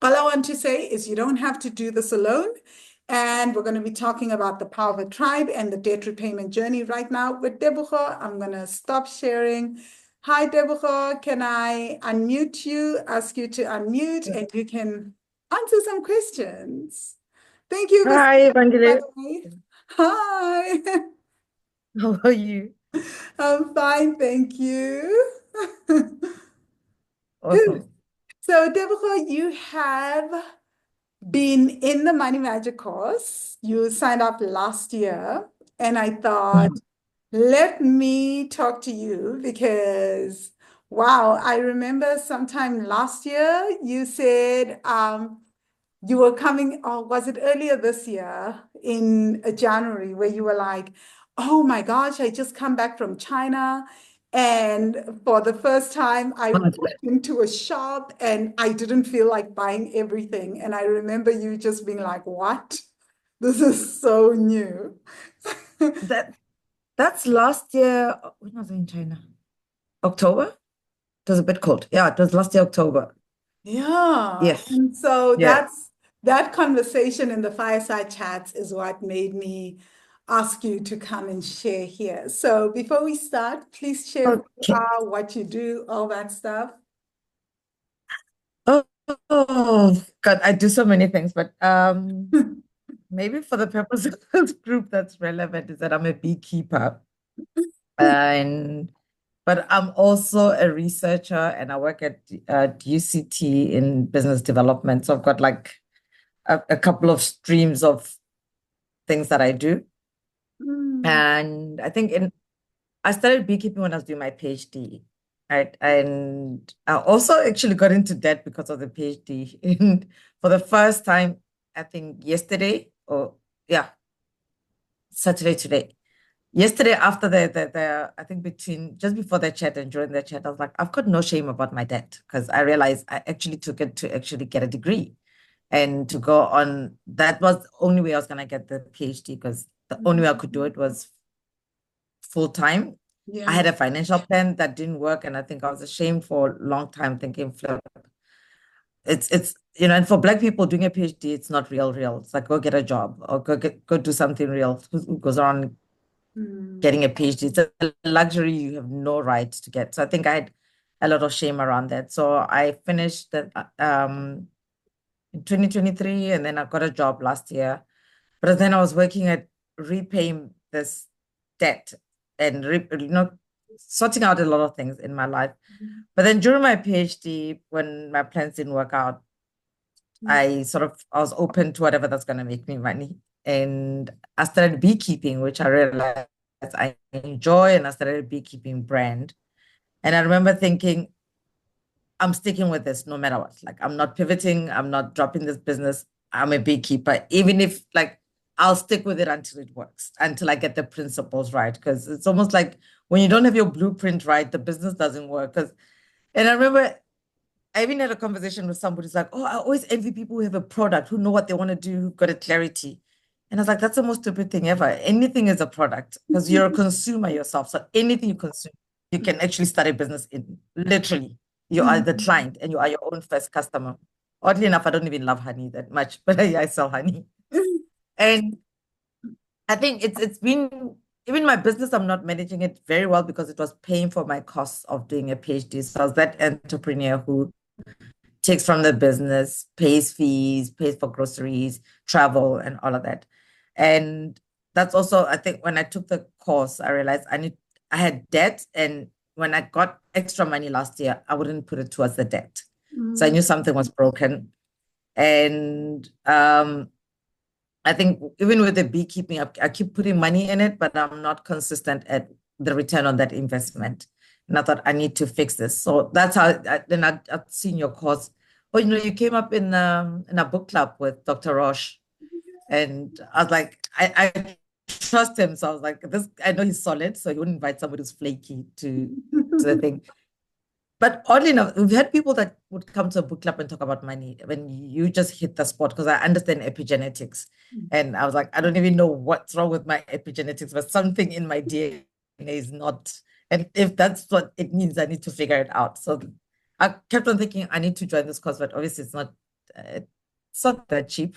[SPEAKER 1] all I want to say is you don't have to do this alone. And we're going to be talking about the power of a tribe and the debt repayment journey right now with Tebogo. I'm going to stop sharing. Hi, Tebogo. Can I unmute you, ask you to unmute, and you can answer some questions? Thank you,
[SPEAKER 3] Hi,
[SPEAKER 1] by
[SPEAKER 3] Evangeline.
[SPEAKER 1] the way. Hi.
[SPEAKER 3] How are you?
[SPEAKER 1] I'm fine, thank you.
[SPEAKER 3] Awesome.
[SPEAKER 1] So, Tebogo, you have been in the Money Magic course. You signed up last year, and I thought, let me talk to you because, wow, I remember sometime last year you said you were coming, or was it earlier this year in January, where you were like, oh my gosh, I just come back from China. And for the first time, I walked into a shop and I didn't feel like buying everything. And I remember you just being like, what? This is so new.
[SPEAKER 3] That that's last year. When was I in China? October? It was a bit cold. Yeah, it was last year, October.
[SPEAKER 1] Yeah.
[SPEAKER 3] Yes.
[SPEAKER 1] And so
[SPEAKER 3] Yeah.
[SPEAKER 1] that conversation in the fireside chats is what made me ask you to come and share here. So before we start, please share who you
[SPEAKER 3] Okay.
[SPEAKER 1] are, what you do, all that stuff.
[SPEAKER 3] Oh, God, I do so many things, but maybe for the purpose of this group that's relevant is that I'm a beekeeper. And but I'm also a researcher and I work at UCT in business development. So I've got like a couple of streams of things that I do.
[SPEAKER 1] Mm,
[SPEAKER 3] And I started beekeeping when I was doing my PhD. Right. And I also actually got into debt because of the PhD. And for the first time, I think yesterday or yeah, Saturday today. Yesterday after the I think between just before the chat and during the chat, I was like, I've got no shame about my debt because I realized I actually took it to actually get a degree and to go on. That was the only way I was gonna get the PhD because the only way I could do it was full time. I
[SPEAKER 1] yeah.
[SPEAKER 3] had a financial plan that didn't work, and I think I was ashamed for a long time thinking, flip, it's and for Black people doing a PhD, it's not real. It's like go get a job or go do something real. Who goes around
[SPEAKER 1] Mm,
[SPEAKER 3] getting a PhD? It's a luxury you have no right to get. So I think I had a lot of shame around that. So I finished that in 2023, and then I got a job last year. But then I was working at repaying this debt and sorting out a lot of things in my life. But then during my PhD, when my plans didn't work out,
[SPEAKER 1] mm,
[SPEAKER 3] I was open to whatever that's going to make me money. And I started beekeeping, which I realized I enjoy, and I started a beekeeping brand. And I remember thinking, I'm sticking with this no matter what. Like, I'm not pivoting, I'm not dropping this business. I'm a beekeeper, even if like I'll stick with it until it works, until I get the principles right. Because it's almost like when you don't have your blueprint right, the business doesn't work. Because And I remember I even had a conversation with somebody who's like, oh, I always envy people who have a product, who know what they want to do, who've got a clarity. And I was like, that's the most stupid thing ever. Anything is a product because you're a consumer yourself. So anything you consume, you can actually start a business in. Literally, you are the client and you are your own first customer. Oddly enough, I don't even love honey that much, but I sell honey. And I think it's been even my business, I'm not managing it very well because it was paying for my costs of doing a PhD. So I was that entrepreneur who takes from the business, pays fees, pays for groceries, travel, and all of that. And that's also, I think, when I took the course, I realized I had debt, and when I got extra money last year, I wouldn't put it towards the debt. So I knew something was broken. And I think even with the beekeeping, I keep putting money in it, but I'm not consistent at the return on that investment. And I thought I need to fix this. So that's how then I'd seen your course. Oh, you came up in a book club with Dr. Roche. And I was like, I trust him. So I was like, this, I know he's solid. So he wouldn't invite somebody who's flaky to the thing. But oddly enough, we've had people that would come to a book club and talk about money when you just hit the spot because I understand epigenetics. And I was like, I don't even know what's wrong with my epigenetics, but something in my DNA is not. And if that's what it means, I need to figure it out. So I kept on thinking I need to join this course, but obviously it's not that cheap,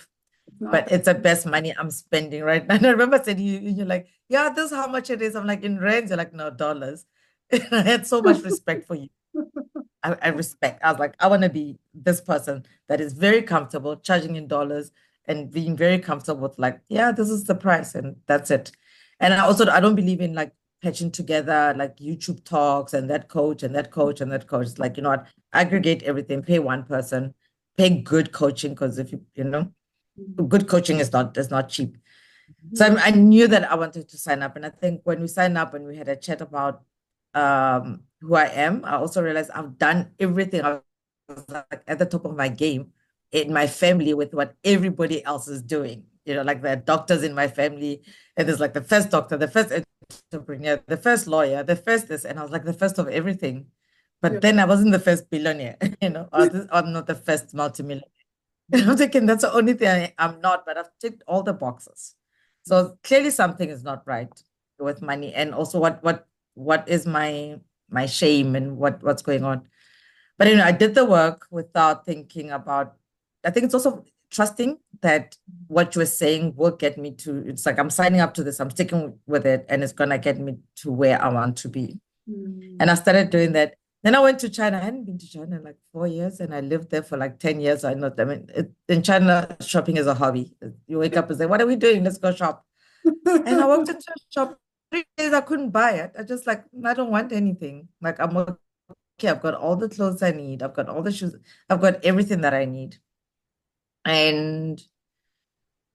[SPEAKER 3] but it's the best money I'm spending right now. And I remember saying you're like, yeah, this is how much it is. I'm like, in rands, you're like, no, dollars. I had so much respect for you. I respect. I was like, I want to be this person that is very comfortable charging in dollars and being very comfortable with like, yeah, this is the price and that's it. And I don't believe in like patching together like YouTube talks and that coach and that coach and that coach. It's like, you know what, aggregate everything, pay one person, pay good coaching because if good coaching is not cheap. So I knew that I wanted to sign up. And I think when we signed up and we had a chat about who I am, I also realized I've done everything. I was like at the top of my game in my family with what everybody else is doing. Like the doctors in my family, and there's like the first doctor, the first entrepreneur, the first lawyer, the first this, and I was like the first of everything. But then I wasn't the first billionaire, or I'm not the first multimillionaire. And I'm thinking that's the only thing I'm not, but I've ticked all the boxes. So clearly something is not right with money. And also what is my shame and what's going on. But I did the work without thinking about, I think it's also trusting that what you were saying will get me to, it's like I'm signing up to this, I'm sticking with it, and it's gonna get me to where I want to be. And I started doing that. Then I went to China. I hadn't been to China in like 4 years, and I lived there for like 10 years. In China, shopping is a hobby. You wake up and say, what are we doing? Let's go shop. And I walked into a shop, 3 days I couldn't buy it. I just like, I don't want anything. Like, I'm okay. I've got all the clothes I need. I've got all the shoes. I've got everything that I need. And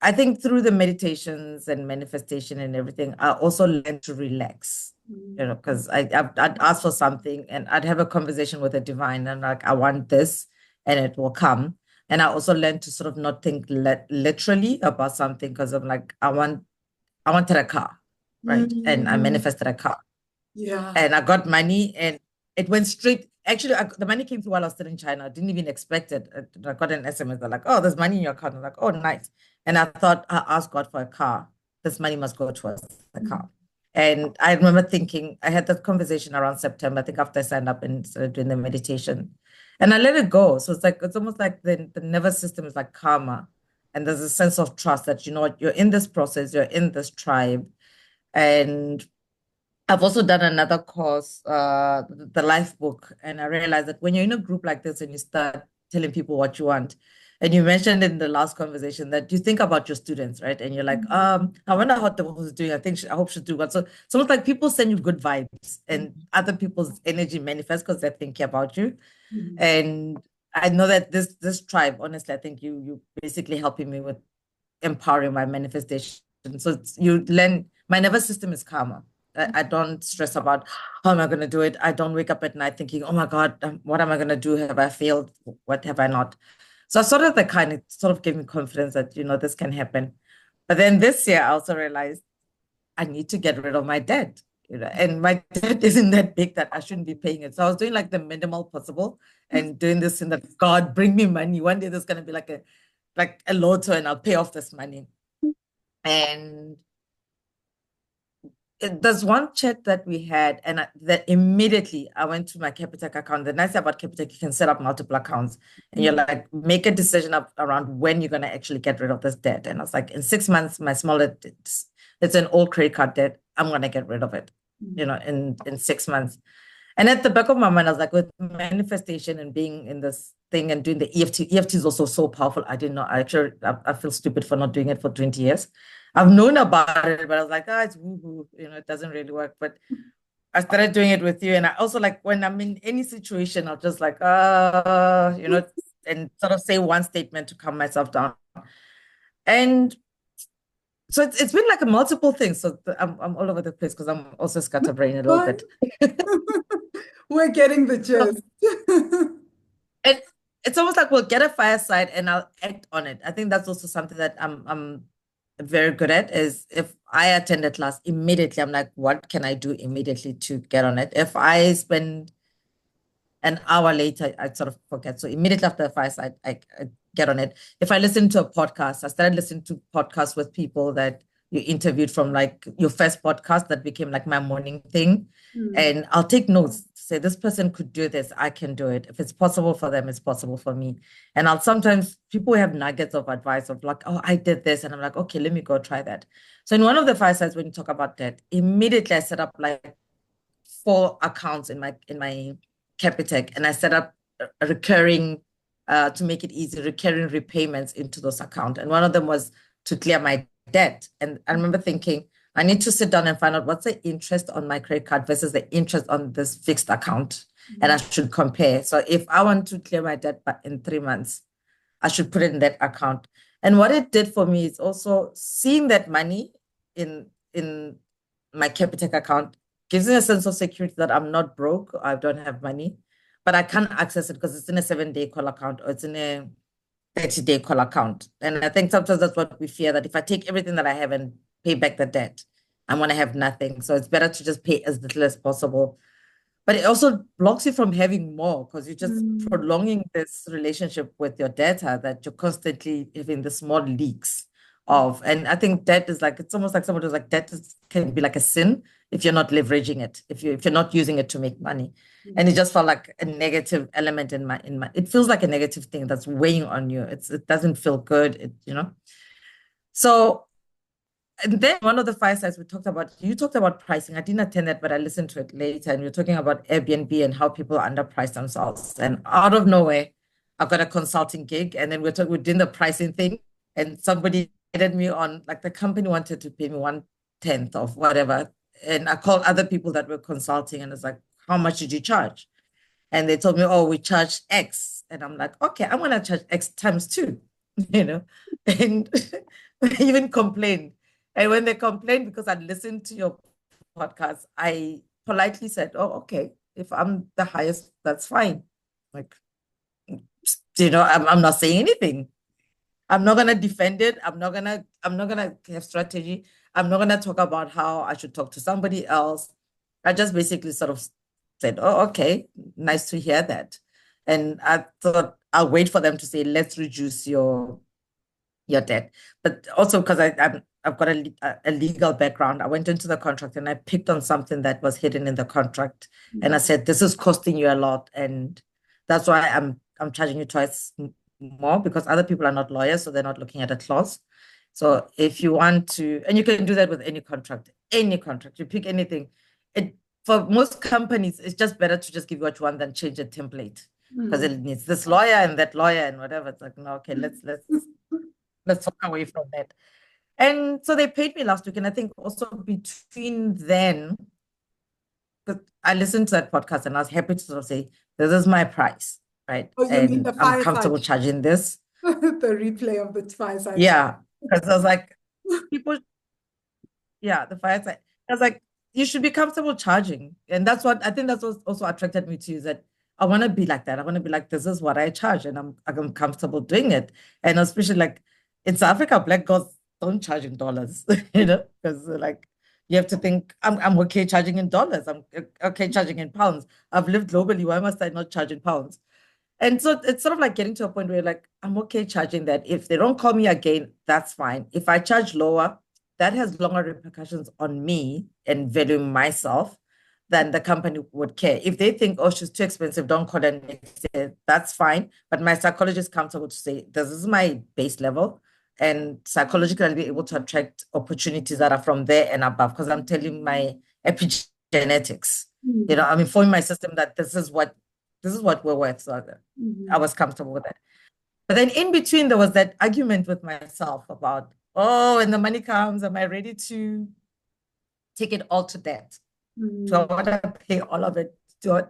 [SPEAKER 3] I think through the meditations and manifestation and everything, I also learned to relax, because I'd ask for something and I'd have a conversation with the divine and like, I want this and it will come. And I also learned to sort of not think literally about something because I'm like, I wanted a car, right? And I manifested a car.
[SPEAKER 1] Yeah.
[SPEAKER 3] And I got money and it went straight. Actually, the money came through while I was still in China. I didn't even expect it. I got an SMS. They're like, oh, there's money in your account. I'm like, oh, nice. And I thought, I asked God for a car. This money must go towards the car. And I remember thinking, I had that conversation around September, I think after I signed up and started doing the meditation. And I let it go. So it's almost like the nervous system is like karma. And there's a sense of trust that, you know what, you're in this process, you're in this tribe. And I've also done another course, the life book, and I realized that when you're in a group like this and you start telling people what you want, and you mentioned in the last conversation that you think about your students, right? And you're like, I wonder how Tebogo is doing. I hope she's doing well. So it's like people send you good vibes, and other people's energy manifests because they're thinking about you. And I know that this tribe, honestly, I think you basically helping me with empowering my manifestation. So you learn, my nervous system is calmer. I don't stress about how am I going to do it. I don't wake up at night thinking, oh my God, what am I going to do? Have I failed? What have I not? So sort of it sort of gave me confidence that, this can happen. But then this year I also realized I need to get rid of my debt. and my debt isn't that big that I shouldn't be paying it. So I was doing like the minimal possible and doing this in that, God, bring me money. One day there's gonna be like a lotto and I'll pay off this money. And there's one chat that we had, and that immediately I went to my Capitec account. The nice thing about Capitec, you can set up multiple accounts, and you're like, make a decision around when you're going to actually get rid of this debt. And I was like, in 6 months, my smaller, it's an old credit card debt. I'm going to get rid of it, in 6 months. And at the back of my mind, I was like, with manifestation and being in this thing and doing the EFT is also so powerful. I didn't know. I feel stupid for not doing it for 20 years. I've known about it, but I was like, it's woo-hoo, it doesn't really work. But I started doing it with you. And I also like when I'm in any situation, I'll just like, and sort of say one statement to calm myself down. And so it's been like a multiple thing. So I'm all over the place because I'm also scatterbrained a little bit.
[SPEAKER 1] We're getting the gist.
[SPEAKER 3] It's almost like we'll get a fireside and I'll act on it. I think that's also something that I'm very good at, is if I attend a class, immediately I'm like, what can I do immediately to get on it? If I spend an hour later, I sort of forget. So immediately after the fireside, I get on it. If I listen to a podcast, I started listening to podcasts with people that you interviewed from like your first podcast that became like my morning thing. And I'll take notes, say this person could do this, I can do it. If it's possible for them, it's possible for me. And I'll sometimes, people have nuggets of advice of like, oh, I did this. And I'm like, okay, let me go try that. So in one of the firesides, when you talk about that, immediately I set up like 4 accounts in my Capitec, and I set up a recurring, to make it easy, recurring repayments into those accounts. And one of them was to clear my debt. And I remember thinking, I need to sit down and find out what's the interest on my credit card versus the interest on this fixed account. And I should compare. So if I want to clear my debt in 3 months, I should put it in that account. And what it did for me is also seeing that money in my Capitec account gives me a sense of security that I'm not broke, I don't have money, but I can't access it because it's in a 7-day call account or it's in a 30-day call account. And I think sometimes that's what we fear, that if I take everything that I have and pay back the debt, I'm going to have nothing. So it's better to just pay as little as possible. But it also blocks you from having more because you're just prolonging this relationship with your data that you're constantly having the small leaks of. And I think debt is like, it's almost like someone who's like, debt can be like a sin if you're not leveraging it, if you're not using it to make money. And it just felt like a negative element in my, it feels like a negative thing that's weighing on you. It doesn't feel good, So, and then one of the firesides you talked about pricing. I didn't attend that, but I listened to it later. And we were talking about Airbnb and how people underprice themselves. And out of nowhere, I got a consulting gig. And then we're doing the pricing thing. And somebody added me on, like the company wanted to pay me 1/10 of whatever. And I called other people that were consulting and it's like, how much did you charge? And they told me, oh, we charge X. And I'm like, okay, I'm going to charge X times 2, and they even complained. And when they complained because I'd listened to your podcast, I politely said, oh, okay, if I'm the highest, that's fine. Like, I'm not saying anything. I'm not gonna defend it. I'm not gonna have strategy. I'm not gonna talk about how I should talk to somebody else. I just basically sort of said, oh, okay, nice to hear that. And I thought I'll wait for them to say, let's reduce your debt. But also because I've got a legal background, I went into the contract and I picked on something that was hidden in the contract. And I said, this is costing you a lot. And that's why I'm charging you twice more, because other people are not lawyers, so they're not looking at a clause. So if you want to, and you can do that with any contract, you pick anything. For most companies, it's just better to just give you what you want than change a template, because it needs this lawyer and that lawyer and whatever. It's like, no, okay, let's walk away from that. And so they paid me last week. And I think also between then, because I listened to that podcast and I was happy to sort of say, this is my price, right?
[SPEAKER 1] Oh, you mean the
[SPEAKER 3] I'm comfortable charging this.
[SPEAKER 1] The replay of the fireside.
[SPEAKER 3] Yeah, because I was like, the fireside. I was like, you should be comfortable charging. And that's what also attracted me to you, is that I want to be like that. I want to be like, this is what I charge and I'm comfortable doing it. And especially like in South Africa, Black girls don't charge in dollars, because like You have to think, I'm okay charging in dollars. I'm okay charging in pounds. I've lived globally. Why must I not charge in pounds? And so it's sort of like getting to a point where you're like, I'm okay charging that. If they don't call me again, that's fine. If I charge lower, that has longer repercussions on me and valuing myself than the company would care. If they think, oh, she's too expensive, don't call her next year, that's fine. But my psychologist is comfortable to say, this is my base level. And psychologically, I'll be able to attract opportunities that are from there and above because I'm telling my epigenetics, I'm informing my system that this is what we're worth. So I was comfortable with that. But then in between, there was that argument with myself about, oh, when the money comes, am I ready to take it all to debt? Do I want to pay all of it?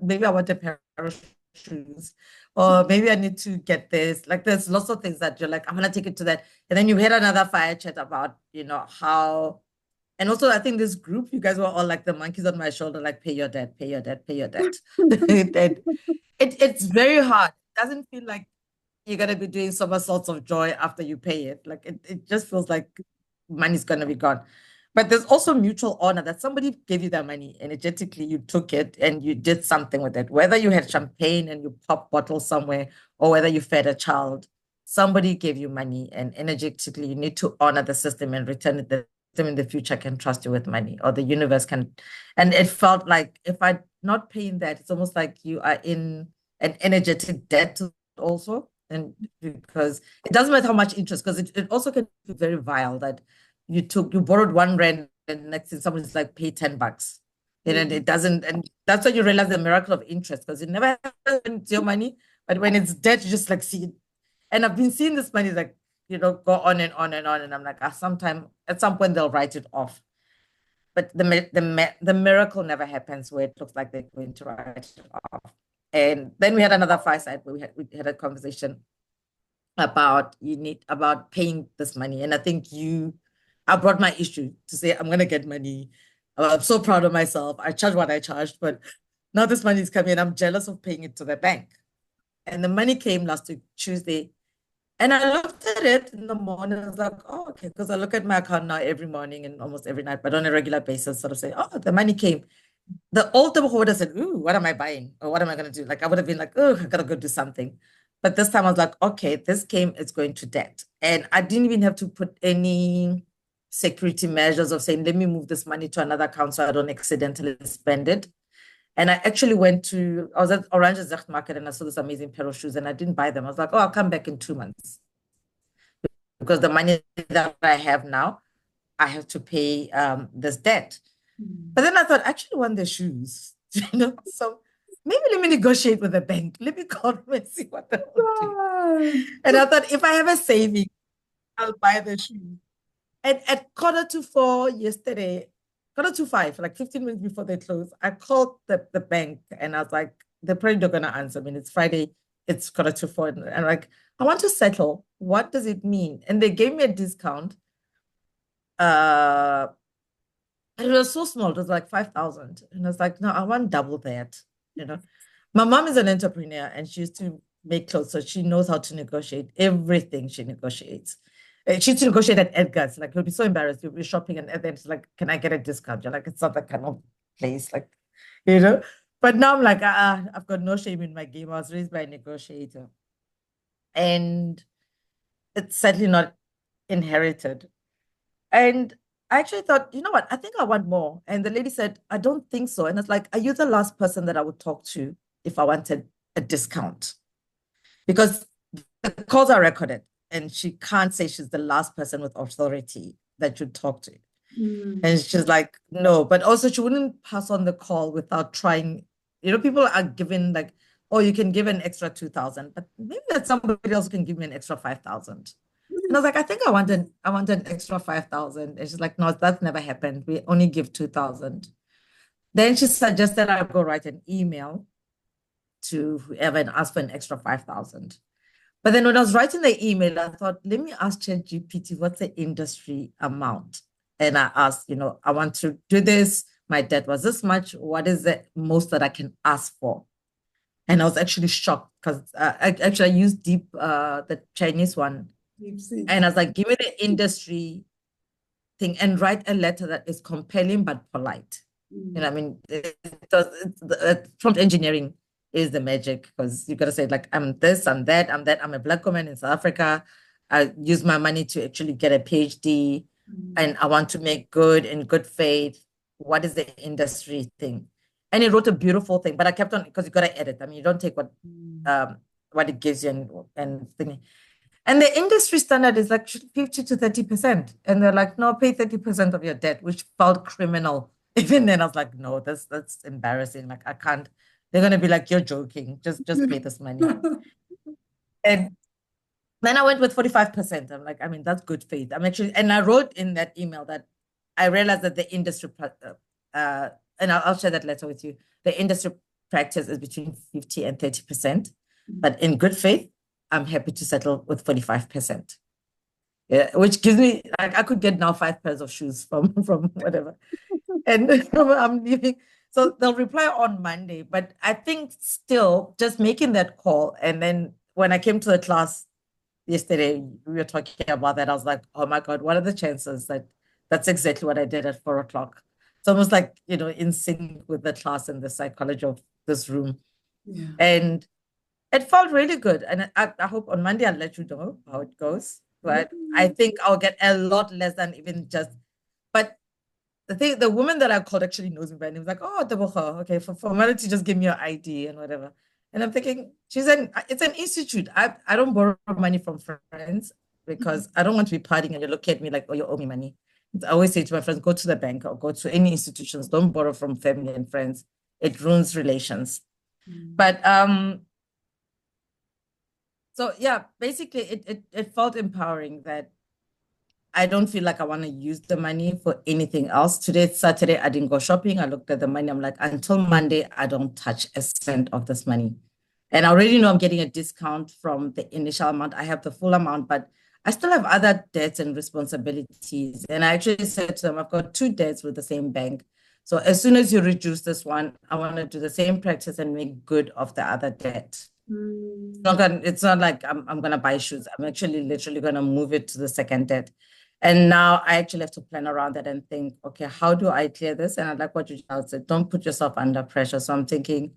[SPEAKER 3] Maybe I want a pair of shoes, or maybe I need to get this. Like, there's lots of things that you're like, I'm gonna take it to that. And then you had another fire chat about, how. And also, I think this group, you guys were all like the monkeys on my shoulder, like, pay your debt, pay your debt, pay your debt. And it's very hard. It doesn't feel like you're gonna be doing somersaults of joy after you pay it. Like, it just feels like money's gonna be gone. But there's also mutual honor that somebody gave you that money, energetically you took it and you did something with it. Whether you had champagne and you pop bottles somewhere, or whether you fed a child, somebody gave you money, and energetically you need to honor the system and return it. The system in the future can trust you with money, or the universe can. And it felt like if I'm not paying that, it's almost like you are in an energetic debt also. And because it doesn't matter how much interest, because it also can be very vile that you borrowed R1 and next thing someone's like, pay $10. And it doesn't, and that's when you realize the miracle of interest, because it never happens when it's your money, but when it's debt, you just like see it. And I've been seeing this money like, go on and on and on. And I'm like, at some point they'll write it off. But the miracle never happens where it looks like they're going to write it off. And then we had another fireside where we had a conversation about paying this money. And I think I brought my issue to say, I'm going to get money. I'm so proud of myself. I charged what I charged, but now this money is coming and I'm jealous of paying it to the bank. And the money came last week, Tuesday. And I looked at it in the morning. I was like, oh, okay. Because I look at my account now every morning and almost every night, but on a regular basis, sort of say, oh, the money came. The old Tebogo would have said, ooh, what am I buying? Or what am I going to do? Like, I would have been like, oh, I got to go do something. But this time I was like, okay, this came, it's going to debt. And I didn't even have to put any security measures of saying, let me move this money to another account so I don't accidentally spend it. And I actually I was at Orange Zegt Market and I saw this amazing pair of shoes and I didn't buy them. I was like, oh, I'll come back in 2 months. Because the money that I have now, I have to pay this debt. But then I thought, I actually want the shoes, so maybe let me negotiate with the bank. Let me call them and see what they will do. And I thought, if I have a saving, I'll buy the shoes. And at 3:45 yesterday, 4:45, like 15 minutes before they close, I called the bank and I was like, they're probably not going to answer me. It's Friday, it's 4:45. And I'm like, I want to settle. What does it mean? And they gave me a discount. It was so small, it was like 5,000. And I was like, no, I want double that. My mom is an entrepreneur and she used to make clothes, so she knows how to negotiate everything she negotiates. She used to negotiate at Edgar's. Like, you'll be so embarrassed. You'll be shopping and then it's like, can I get a discount? You're like, it's not that kind of place. Like, But now I'm like, I've got no shame in my game. I was raised by a negotiator. And it's certainly not inherited. And I actually thought, you know what? I think I want more. And the lady said, I don't think so. And it's like, are you the last person that I would talk to if I wanted a discount? Because the calls are recorded and she can't say she's the last person with authority that you'd talk to. And she's like, no, but also she wouldn't pass on the call without trying. People are given like, oh, you can give an extra 2,000, but maybe that somebody else can give me an extra 5,000. And I was like, I think I want an extra 5,000. And she's like, no, that's never happened. We only give 2,000. Then she suggested I go write an email to whoever and ask for an extra 5,000. But then when I was writing the email, I thought, let me ask ChatGPT, what's the industry amount? And I asked, I want to do this. My debt was this much. What is the most that I can ask for? And I was actually shocked because I used the Chinese one. And I was like, give me the industry thing and write a letter that is compelling but polite. You know, I mean, prompt engineering is the magic because you got to say like, I'm this, I'm that, I'm that. I'm a Black woman in South Africa. I use my money to actually get a PhD, and I want to make good in good faith. What is the industry thing? And he wrote a beautiful thing, but I kept on because you got to edit. I mean, you don't take what it gives you and thinking. And the industry standard is like 50 to 30%. And they're like, no, pay 30% of your debt, which felt criminal. Even then, I was like, no, that's embarrassing. Like, I can't. They're gonna be like, you're joking. Just pay this money. And then I went with 45%. I'm like, I mean, that's good faith. I'm actually, and I wrote in that email that I realized that the industry, and I'll share that letter with you. The industry practice is between 50 and 30%. But in good faith, I'm happy to settle with 45%. Yeah, which gives me like I could get now 5 pairs of shoes from whatever. And I'm leaving. So they'll reply on Monday. But I think still just making that call. And then when I came to the class yesterday, we were talking about that. I was like, oh my God, what are the chances that that's exactly what I did at 4 o'clock? It's almost like, in sync with the class and the psychology of this room.
[SPEAKER 1] Yeah.
[SPEAKER 3] And it felt really good. And I hope on Monday I'll let you know how it goes. But I think I'll get a lot less than even just. But the woman that I called actually knows me by name. Was like, oh, Tebogo, okay, for formality, just give me your ID and whatever. And I'm thinking, it's an institute. I don't borrow money from friends because I don't want to be partying and you look at me like, oh, you owe me money. I always say to my friends, go to the bank or go to any institutions. Don't borrow from family and friends. It ruins relations. But so yeah, basically it felt empowering that I don't feel like I want to use the money for anything else. Today, Saturday, I didn't go shopping. I looked at the money. I'm like, until Monday, I don't touch a cent of this money. And I already know I'm getting a discount from the initial amount. I have the full amount, but I still have other debts and responsibilities. And I actually said to them, I've got 2 debts with the same bank. So as soon as you reduce this one, I want to do the same practice and make good of the other debt. It's not like I'm going to buy shoes. I'm actually literally going to move it to the second debt. And now I actually have to plan around that and think, okay, how do I clear this? And I like what you said, don't put yourself under pressure. So I'm thinking,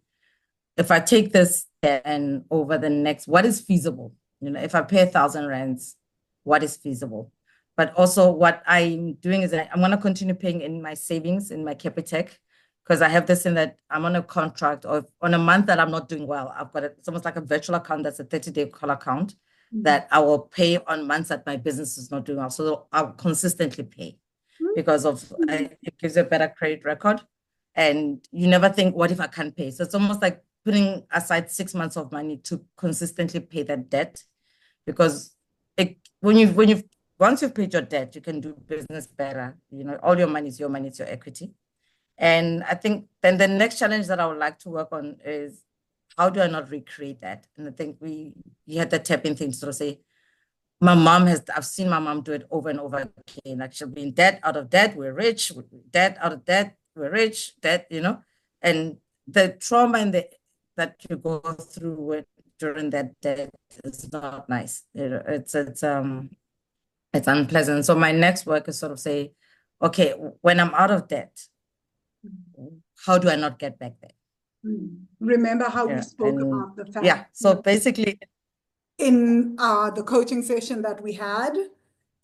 [SPEAKER 3] if I take this and over the next, what is feasible? If I pay 1,000 rands, what is feasible? But also what I'm doing is I'm going to continue paying in my savings, in my Capitec, because I have this in that I'm on a contract or on a month that I'm not doing well. I've got it's almost like a virtual account that's a 30-day call account that I will pay on months that my business is not doing well. So I'll consistently pay because of it gives you a better credit record. And you never think, what if I can't pay? So it's almost like putting aside 6 months of money to consistently pay that debt. Because once you've paid your debt, you can do business better. All your money is your money, it's your equity. And I think then the next challenge that I would like to work on is how do I not recreate that? And I think you had the tapping thing to sort of say, I've seen my mom do it over and over again. Like she'll be in debt, out of debt, we're rich, debt, out of debt, we're rich, debt, and the trauma that you go through during that debt is not nice. It's unpleasant. So my next work is sort of say, okay, when I'm out of debt, how do I not get back there?
[SPEAKER 1] Remember how we spoke about the fact.
[SPEAKER 3] Yeah. So basically,
[SPEAKER 1] in the coaching session that we had,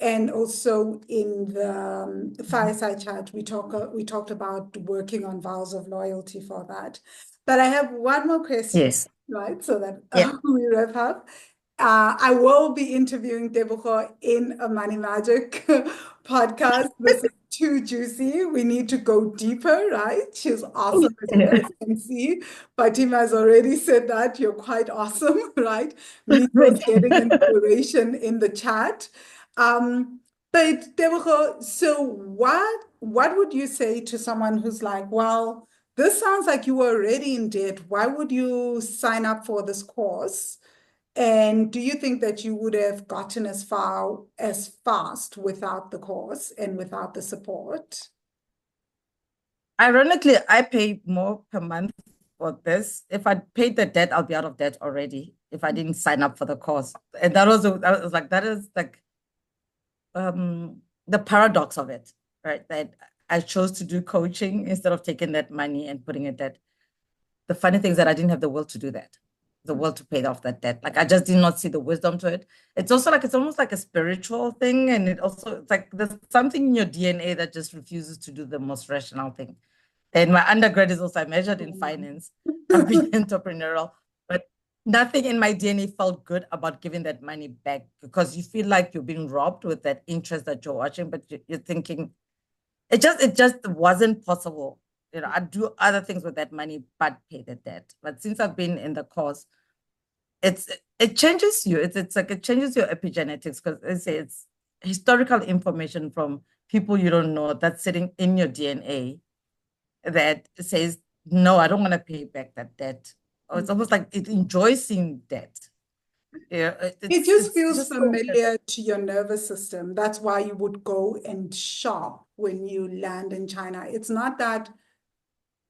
[SPEAKER 1] and also in the fireside chat, we talked about working on vows of loyalty for that. But I have one more question,
[SPEAKER 3] yes,
[SPEAKER 1] right? So that we wrap up. I will be interviewing Tebogo in a Money Magic podcast. This is too juicy. We need to go deeper, right? She's awesome, as you guys can see. Fatima has already said that you're quite awesome, right? Me was getting inspiration in the chat. But Tebogo, so what would you say to someone who's like, well, this sounds like you were already in debt. Why would you sign up for this course? And do you think that you would have gotten as far as fast without the course and without the support?
[SPEAKER 3] Ironically, I pay more per month for this. If I paid the debt, I'll be out of debt already if I didn't sign up for the course. And that was like, that is like, the paradox of it, right? That I chose to do coaching instead of taking that money and putting it that. The funny thing is that I didn't have the will to do that, the will to pay off that debt. Like I just did not see the wisdom to it. It's also like it's almost like a spiritual thing, and it's like there's something in your DNA that just refuses to do the most rational thing. And my undergrad is also I majored in finance. I've been entrepreneurial, but nothing in my DNA felt good about giving that money back because you feel like you're being robbed with that interest that you're watching, but you're thinking it just wasn't possible. I'd do other things with that money, but pay the debt. But since I've been in the course, it changes you. It's like it changes your epigenetics because it's historical information from people you don't know that's sitting in your DNA that says, no, I don't want to pay back that debt. Or it's almost like it enjoys seeing debt. Yeah,
[SPEAKER 1] It just
[SPEAKER 3] it's
[SPEAKER 1] feels
[SPEAKER 3] just so
[SPEAKER 1] familiar to your nervous system. That's why you would go and shop when you land in China. It's not that,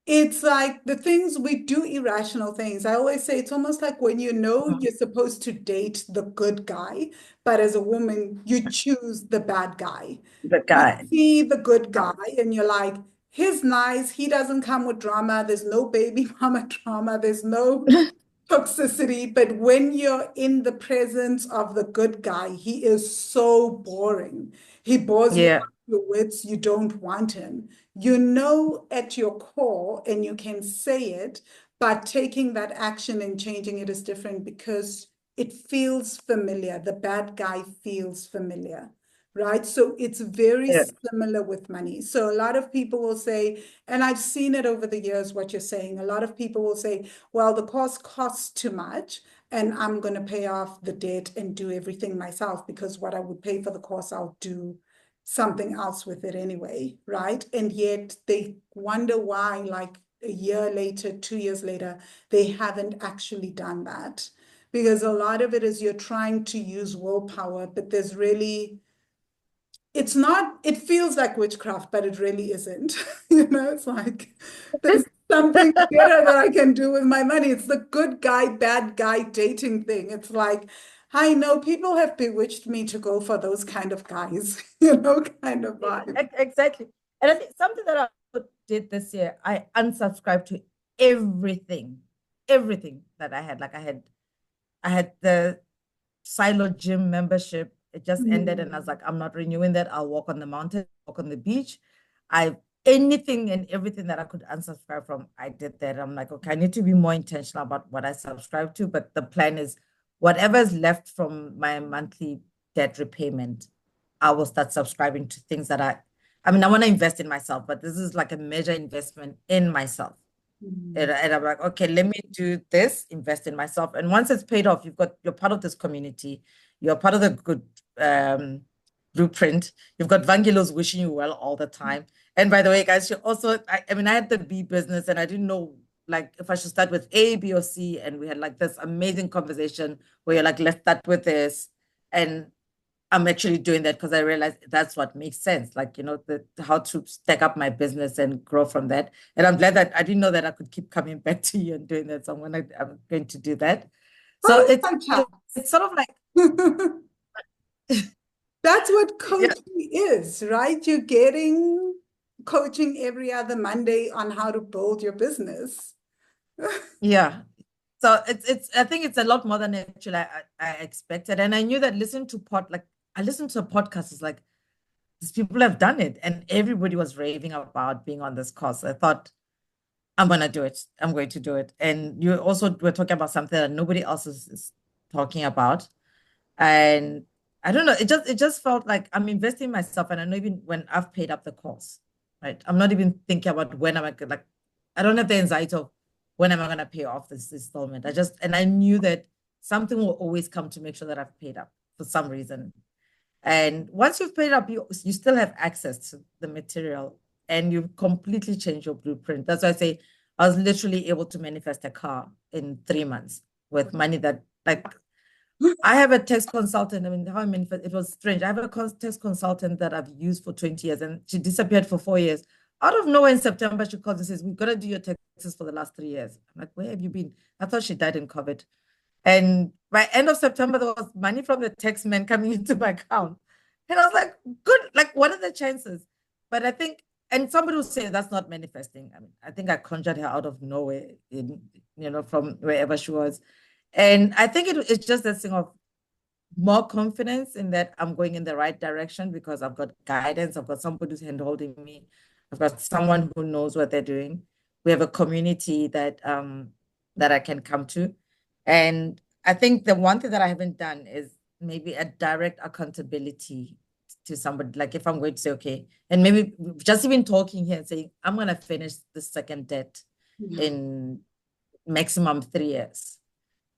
[SPEAKER 1] it's like the things we do, irrational things. I always say it's almost like when you know you're supposed to date the good guy, but as a woman, you choose the bad guy.
[SPEAKER 3] the
[SPEAKER 1] You
[SPEAKER 3] guy.
[SPEAKER 1] see the good guy and you're like, he's nice. He doesn't come with drama. There's no baby mama drama. There's no toxicity. But when you're in the presence of the good guy, he is so boring. He bores you
[SPEAKER 3] Yeah.
[SPEAKER 1] out of your wits. You don't want him. You know at your core, and you can say it, but taking that action and changing it is different because it feels familiar. The bad guy feels familiar, right? So it's very
[SPEAKER 3] Yeah.
[SPEAKER 1] similar with money. So a lot of people will say, and I've seen it over the years, what you're saying, a lot of people will say, well, the course costs too much and I'm going to pay off the debt and do everything myself because what I would pay for the course, I'll do something else with it anyway, right? And yet they wonder why, like a year later, 2 years later, they haven't actually done that. Because a lot of it is you're trying to use willpower, but there's really, it's not, it feels like witchcraft, but it really isn't. It's like there's something better that I can do with my money. It's the good guy, bad guy dating thing. It's like, I know people have bewitched me to go for those kind of guys, kind of vibe.
[SPEAKER 3] Exactly. And I think something that I did this year, I unsubscribed to everything that I had. Like I had the silo gym membership. It just ended, and I was like, I'm not renewing that. I'll walk on the mountain, walk on the beach. I anything and everything that I could unsubscribe from, I did that. I'm like, okay, I need to be more intentional about what I subscribe to. But the plan is whatever is left from my monthly debt repayment, I will start subscribing to things that I mean, I want to invest in myself, but this is like a major investment in myself. And I'm like, okay, let me do this, invest in myself. And once it's paid off, you're part of this community. You're part of the good blueprint. You've got Vangelos wishing you well all the time. And by the way, guys, you also, I mean, I had the B business and I didn't know like if I should start with A, B, or C. And we had like this amazing conversation where you're like, let's start with this. And I'm actually doing that because I realized that's what makes sense. Like, how to stack up my business and grow from that. And I'm glad that I didn't know that I could keep coming back to you and doing that. So I'm going to do that. So
[SPEAKER 1] Oh,
[SPEAKER 3] it's sort of like,
[SPEAKER 1] that's what
[SPEAKER 3] yeah,
[SPEAKER 1] coaching is, right? You're getting coaching every other Monday on how to build your business.
[SPEAKER 3] yeah. So I think it's a lot more than actually I expected. And I knew that I listened to a podcast, it's like these people have done it and everybody was raving about being on this course. I thought, I'm going to do it. I'm going to do it. And you also were talking about something that nobody else is talking about. And I don't know, it just felt like I'm investing in myself. And I know even when I've paid up the course, right? I'm not even thinking about when am I going like, I don't have the anxiety of when am I going to pay off this installment. And I knew that something will always come to make sure that I've paid up for some reason. And once you've paid up, you still have access to the material and you've completely changed your blueprint. That's why I say I was literally able to manifest a car in 3 months with money that like I have a tax consultant. I mean, how I manifest it was strange. I have a tax consultant that I've used for 20 years and she disappeared for 4 years. Out of nowhere in September, she calls and says, we've got to do your taxes for the last 3 years. I'm like, where have you been? I thought she died in COVID. And by end of September, there was money from the tax man coming into my account. And I was like, good, like, what are the chances? But I think, and somebody will say that's not manifesting. I mean, I think I conjured her out of nowhere, from wherever she was. And I think it's just a thing of more confidence in that I'm going in the right direction because I've got guidance, I've got somebody who's hand holding me, I've got someone who knows what they're doing. We have a community that I can come to. And I think the one thing that I haven't done is maybe a direct accountability to somebody. Like if I'm going to say, okay, and maybe just even talking here and saying, I'm gonna finish the second debt in maximum 3 years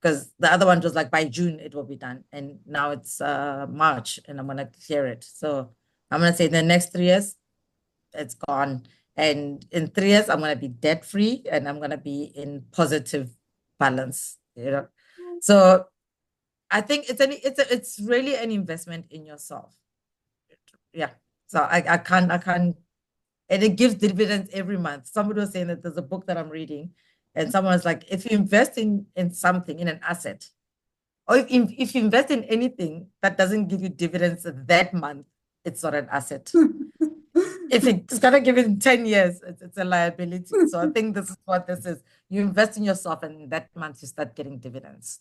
[SPEAKER 3] because the other one was like by June it will be done, and now it's March, and I'm gonna clear it. So I'm gonna say in the next 3 years it's gone, and in 3 years I'm gonna be debt free, and I'm gonna be in positive balance. So I think it's really an investment in yourself. Yeah. So I can't, and it gives dividends every month. Somebody was saying that there's a book that I'm reading, and someone was like, if you invest in something, in an asset, or if you invest in anything that doesn't give you dividends that month, it's not an asset. If it's gonna give it in 10 years, it's a liability. So I think this is what this is. You invest in yourself, and that month you start getting dividends.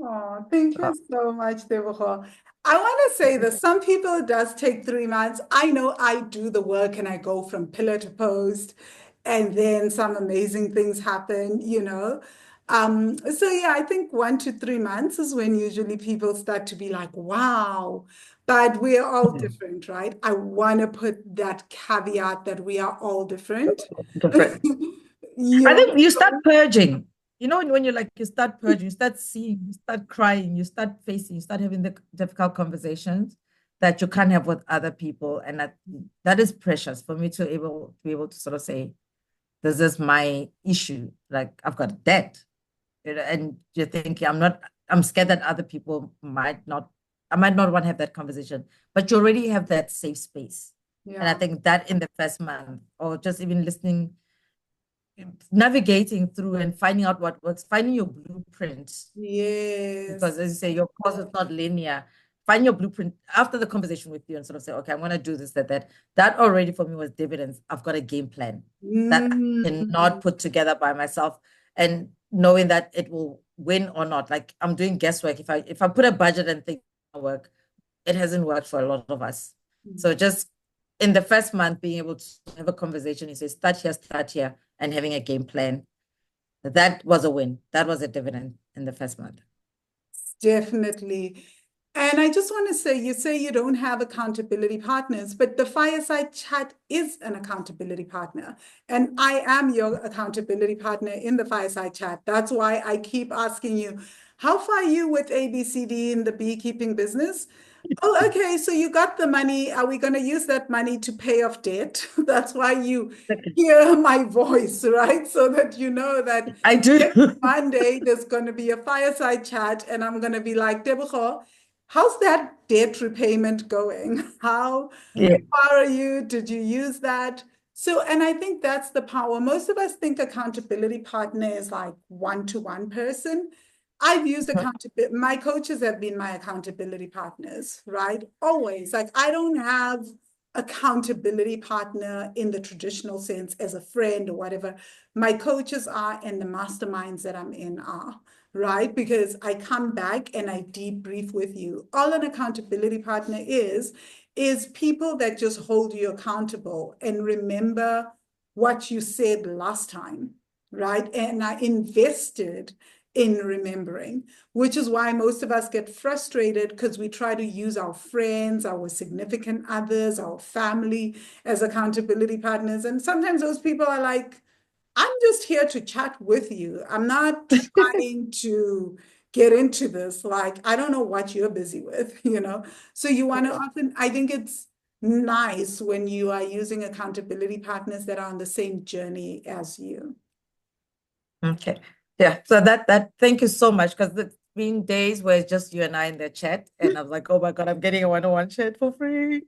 [SPEAKER 1] Oh, thank you so much, Tebogo. I want to say that some people it does take 3 months. I know I do the work and I go from pillar to post, and then some amazing things happen. So yeah, I think 1 to 3 months is when usually people start to be like, wow. But we are all different, right? I want to put that caveat that we are all different.
[SPEAKER 3] Different. I
[SPEAKER 1] Your
[SPEAKER 3] think you start purging. When you start purging, you start seeing, you start crying, you start facing, you start having the difficult conversations that you can't have with other people. And that is precious for me to be able to sort of say, this is my issue. Like I've got debt. And you're thinking, I'm scared that other people I might not want to have that conversation, but you already have that safe space. And I
[SPEAKER 1] Yeah.
[SPEAKER 3] think that in the first month, or just even listening, navigating through and finding out what works, finding your blueprint,
[SPEAKER 1] Yes.
[SPEAKER 3] because as you say, your course is not linear. Find your blueprint after the conversation with you and sort of say, okay, I'm going to do this, that. That already for me was dividends. I've got a game plan that I cannot
[SPEAKER 1] Mm.
[SPEAKER 3] put together by myself, and knowing that it will win or not. Like I'm doing guesswork. If I put a budget and think it'll work, it hasn't worked for a lot of us. So just in the first month, being able to have a conversation, you say, start here, and having a game plan. That was a win. That was a dividend in the first month.
[SPEAKER 1] Definitely. And I just want to say, you say you don't have accountability partners, but the Fireside Chat is an accountability partner. And I am your accountability partner in the Fireside Chat. That's why I keep asking you, how far are you with ABCD in the beekeeping business? Oh, okay. So you got the money. Are we going to use that money to pay off debt? That's why you hear my voice, right? So that you know that
[SPEAKER 3] I
[SPEAKER 1] next
[SPEAKER 3] do.
[SPEAKER 1] Monday there's going to be a fireside chat, and I'm going to be like, Tebogo, how's that debt repayment going? How
[SPEAKER 3] Yeah.
[SPEAKER 1] far are you? Did you use that? So, and I think that's the power. Most of us think accountability partner is like one-to-one person. I've used accountability. My coaches have been my accountability partners, right? Always. Like I don't have accountability partner in the traditional sense as a friend or whatever. My coaches are, and the masterminds that I'm in are, right? Because I come back and I debrief with you. All an accountability partner is people that just hold you accountable and remember what you said last time, right? And I invested in remembering, which is why most of us get frustrated because we try to use our friends, our significant others, our family as accountability partners. And sometimes those people are like, I'm just here to chat with you. I'm not trying to get into this. Like, I don't know what you're busy with. So you want to often, I think it's nice when you are using accountability partners that are on the same journey as you.
[SPEAKER 3] Okay. Yeah. So thank you so much, because it's been days where it's just you and I in the chat, and I'm like, oh my God, I'm getting a one-on-one chat for free.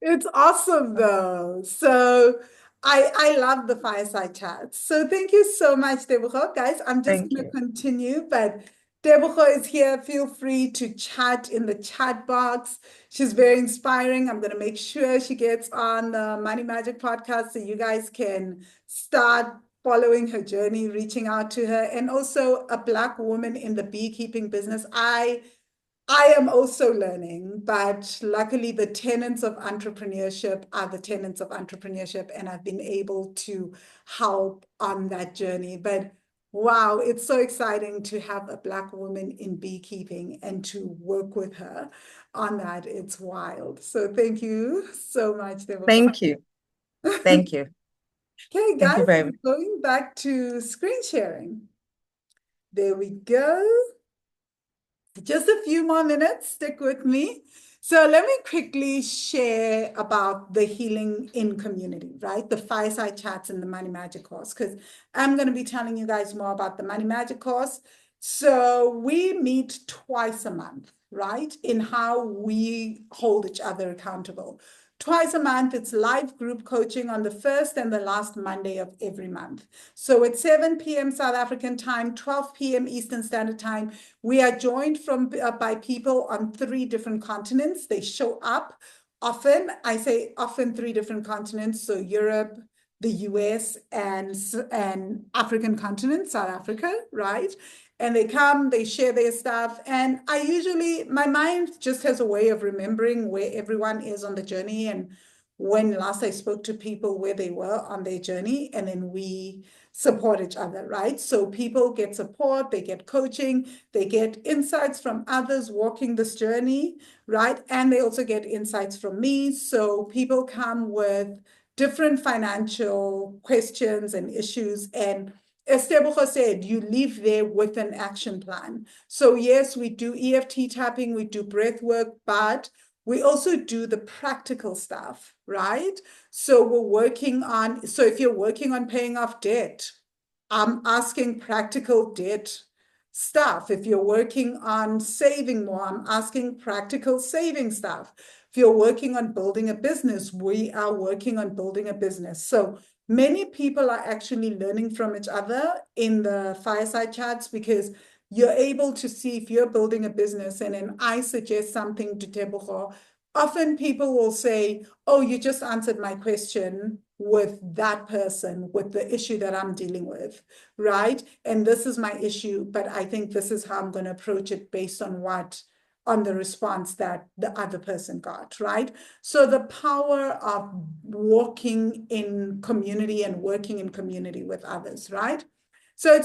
[SPEAKER 1] It's awesome though. So I love the fireside chats. So thank you so much, Tebogo. Guys, I'm just
[SPEAKER 3] Thank
[SPEAKER 1] going to
[SPEAKER 3] you.
[SPEAKER 1] continue, but Tebogo is here. Feel free to chat in the chat box. She's very inspiring. I'm going to make sure she gets on the Money Magic podcast so you guys can start following her journey, reaching out to her, and also a Black woman in the beekeeping business. I am also learning, but luckily the tenets of entrepreneurship are the tenets of entrepreneurship, and I've been able to help on that journey. But wow, it's so exciting to have a Black woman in beekeeping and to work with her on that. It's wild. So thank you so much, Deborah.
[SPEAKER 3] Thank you. Thank you.
[SPEAKER 1] Okay,
[SPEAKER 3] Thank you
[SPEAKER 1] guys,
[SPEAKER 3] very much.
[SPEAKER 1] going back to screen sharing. There we go. Just a few more minutes, stick with me. So let me quickly share about the healing in community, right? The fireside chats in the Money Magic course, because I'm going to be telling you guys more about the Money Magic course. So we meet twice a month, right? In how we hold each other accountable. Twice a month, it's live group coaching on the first and the last Monday of every month. So at 7 p.m. South African time, 12 p.m. Eastern Standard Time, we are joined by people on 3 different continents. They show up often. I say often 3 different continents. So Europe, the US, and African continent, South Africa, right? And they come, they share their stuff. And my mind just has a way of remembering where everyone is on the journey and when last I spoke to people where they were on their journey, and then we support each other, right? So people get support, they get coaching, they get insights from others walking this journey, right? And they also get insights from me. So people come with different financial questions and issues, and as Tebogo said, you leave there with an action plan. So yes, we do EFT tapping, we do breath work, but we also do the practical stuff, right? So if you're working on paying off debt, I'm asking practical debt stuff. If you're working on saving more, I'm asking practical saving stuff. If you're working on building a business, we are working on building a business. So many people are actually learning from each other in the fireside chats because you're able to see if you're building a business and then I suggest something to Tebogo. Often people will say, oh, you just answered my question with that person, with the issue that I'm dealing with, right? And this is my issue, but I think this is how I'm going to approach it based on the response that the other person got, right? So the power of walking in community and working in community with others, right? So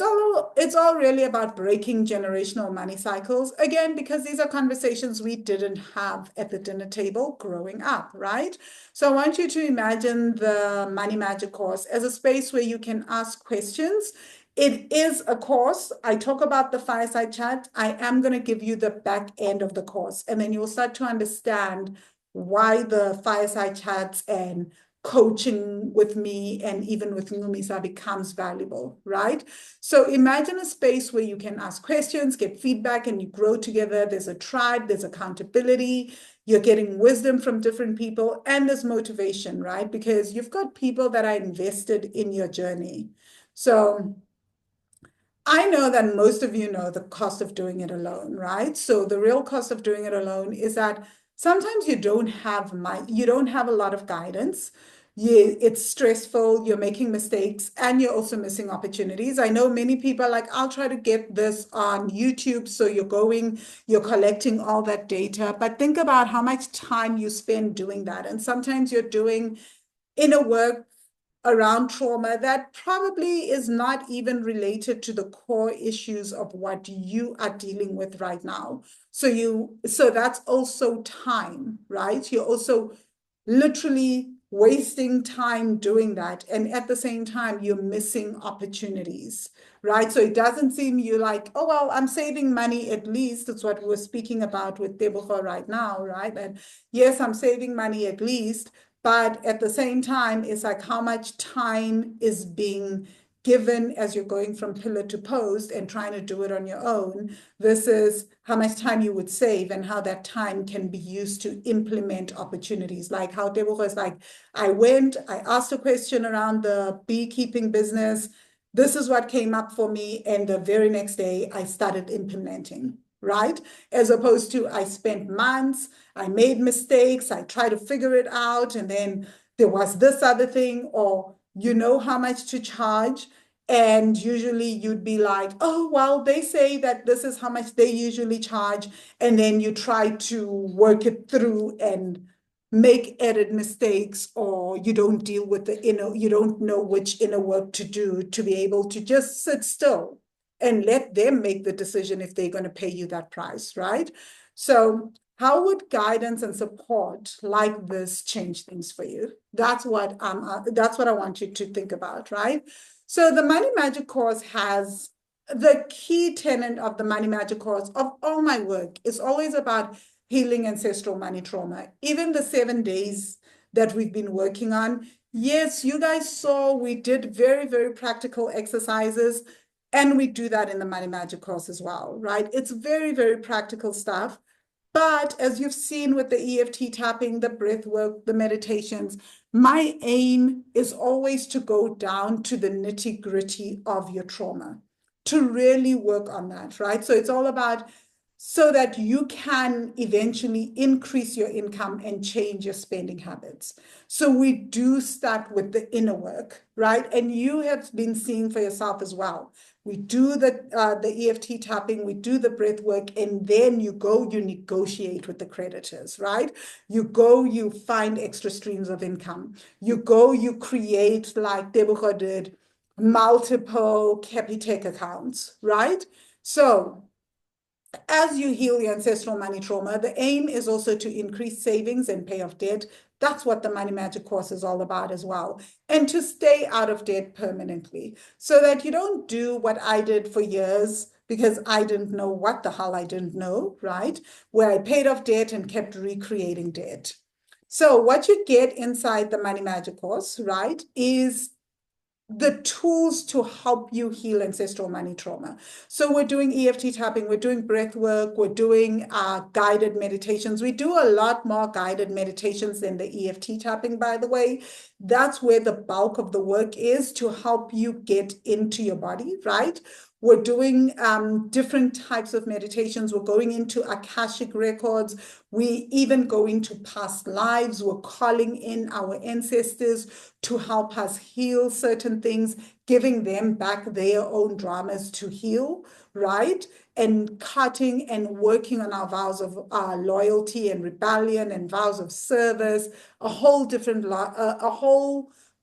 [SPEAKER 1] it's all really about breaking generational money cycles, again, because these are conversations we didn't have at the dinner table growing up, right? So I want you to imagine the Money Magic course as a space where you can ask questions. It is a course. I talk about the fireside chat. I am going to give you the back end of the course, and then you'll start to understand why the fireside chats and coaching with me and even with Numisa becomes valuable, right? So imagine a space where you can ask questions, get feedback, and you grow together. There's a tribe, there's accountability, you're getting wisdom from different people, and there's motivation, right? Because you've got people that are invested in your journey. So I know that most of you know the cost of doing it alone, right? So the real cost of doing it alone is that sometimes you don't have a lot of guidance. It's stressful, you're making mistakes, and you're also missing opportunities. I know many people are like, I'll try to get this on YouTube. So you're collecting all that data, but think about how much time you spend doing that. And sometimes you're doing inner work around trauma that probably is not even related to the core issues of what you are dealing with right now. So that's also time, right? You're also literally wasting time doing that. And at the same time, you're missing opportunities, right? So it doesn't seem you like, oh, well, I'm saving money at least. That's what we were speaking about with Tebogo right now, right? And yes, I'm saving money at least. But at the same time, it's like how much time is being given as you're going from pillar to post and trying to do it on your own versus how much time you would save and how that time can be used to implement opportunities. Like how Tebogo is like, I asked a question around the beekeeping business. this is what came up for me. And the very next day, I started implementing, right? As opposed to I spent months, I made mistakes, I tried to figure it out, and then there was this other thing, or you know how much to charge. And usually you'd be like, oh, well, they say that this is how much they usually charge. And then you try to work it through and make edit mistakes, or you don't deal with the inner, you don't know which inner work to do to be able to just sit still and let them make the decision if they're going to pay you that price, right? So how would guidance and support like this change things for you? That's what I want you to think about, right? So the Money Magic course has the key tenet of the Money Magic course of all my work is always about healing ancestral money trauma. Even the 7 days that we've been working on, yes, you guys saw we did very, very practical exercises, and we do that in the Money Magic course as well, right? It's very, very practical stuff. But as you've seen with the EFT tapping, the breath work, the meditations, my aim is always to go down to the nitty-gritty of your trauma, to really work on that, right? So it's all about so that you can eventually increase your income and change your spending habits. So we do start with the inner work, right? And you have been seeing for yourself as well. We do the EFT tapping, we do the breath work, and then you go, you negotiate with the creditors, right? You go, you find extra streams of income. You go, you create, like Tebogo did, multiple Capitec accounts, right? So as you heal your ancestral money trauma, the aim is also to increase savings and pay off debt. That's what the Money Magic course is all about as well. And to stay out of debt permanently so that you don't do what I did for years because I didn't know what the hell I didn't know, right? Where I paid off debt and kept recreating debt. So what you get inside the Money Magic course, right, is the tools to help you heal ancestral money trauma. So we're doing EFT tapping, we're doing breath work, we're doing guided meditations. We do a lot more guided meditations than the EFT tapping, by the way. That's where the bulk of the work is to help you get into your body, right? We're doing different types of meditations. We're going into Akashic records. We even go into past lives. We're calling in our ancestors to help us heal certain things, giving them back their own dramas to heal, right? And cutting and working on our vows of loyalty and rebellion and vows of service, a whole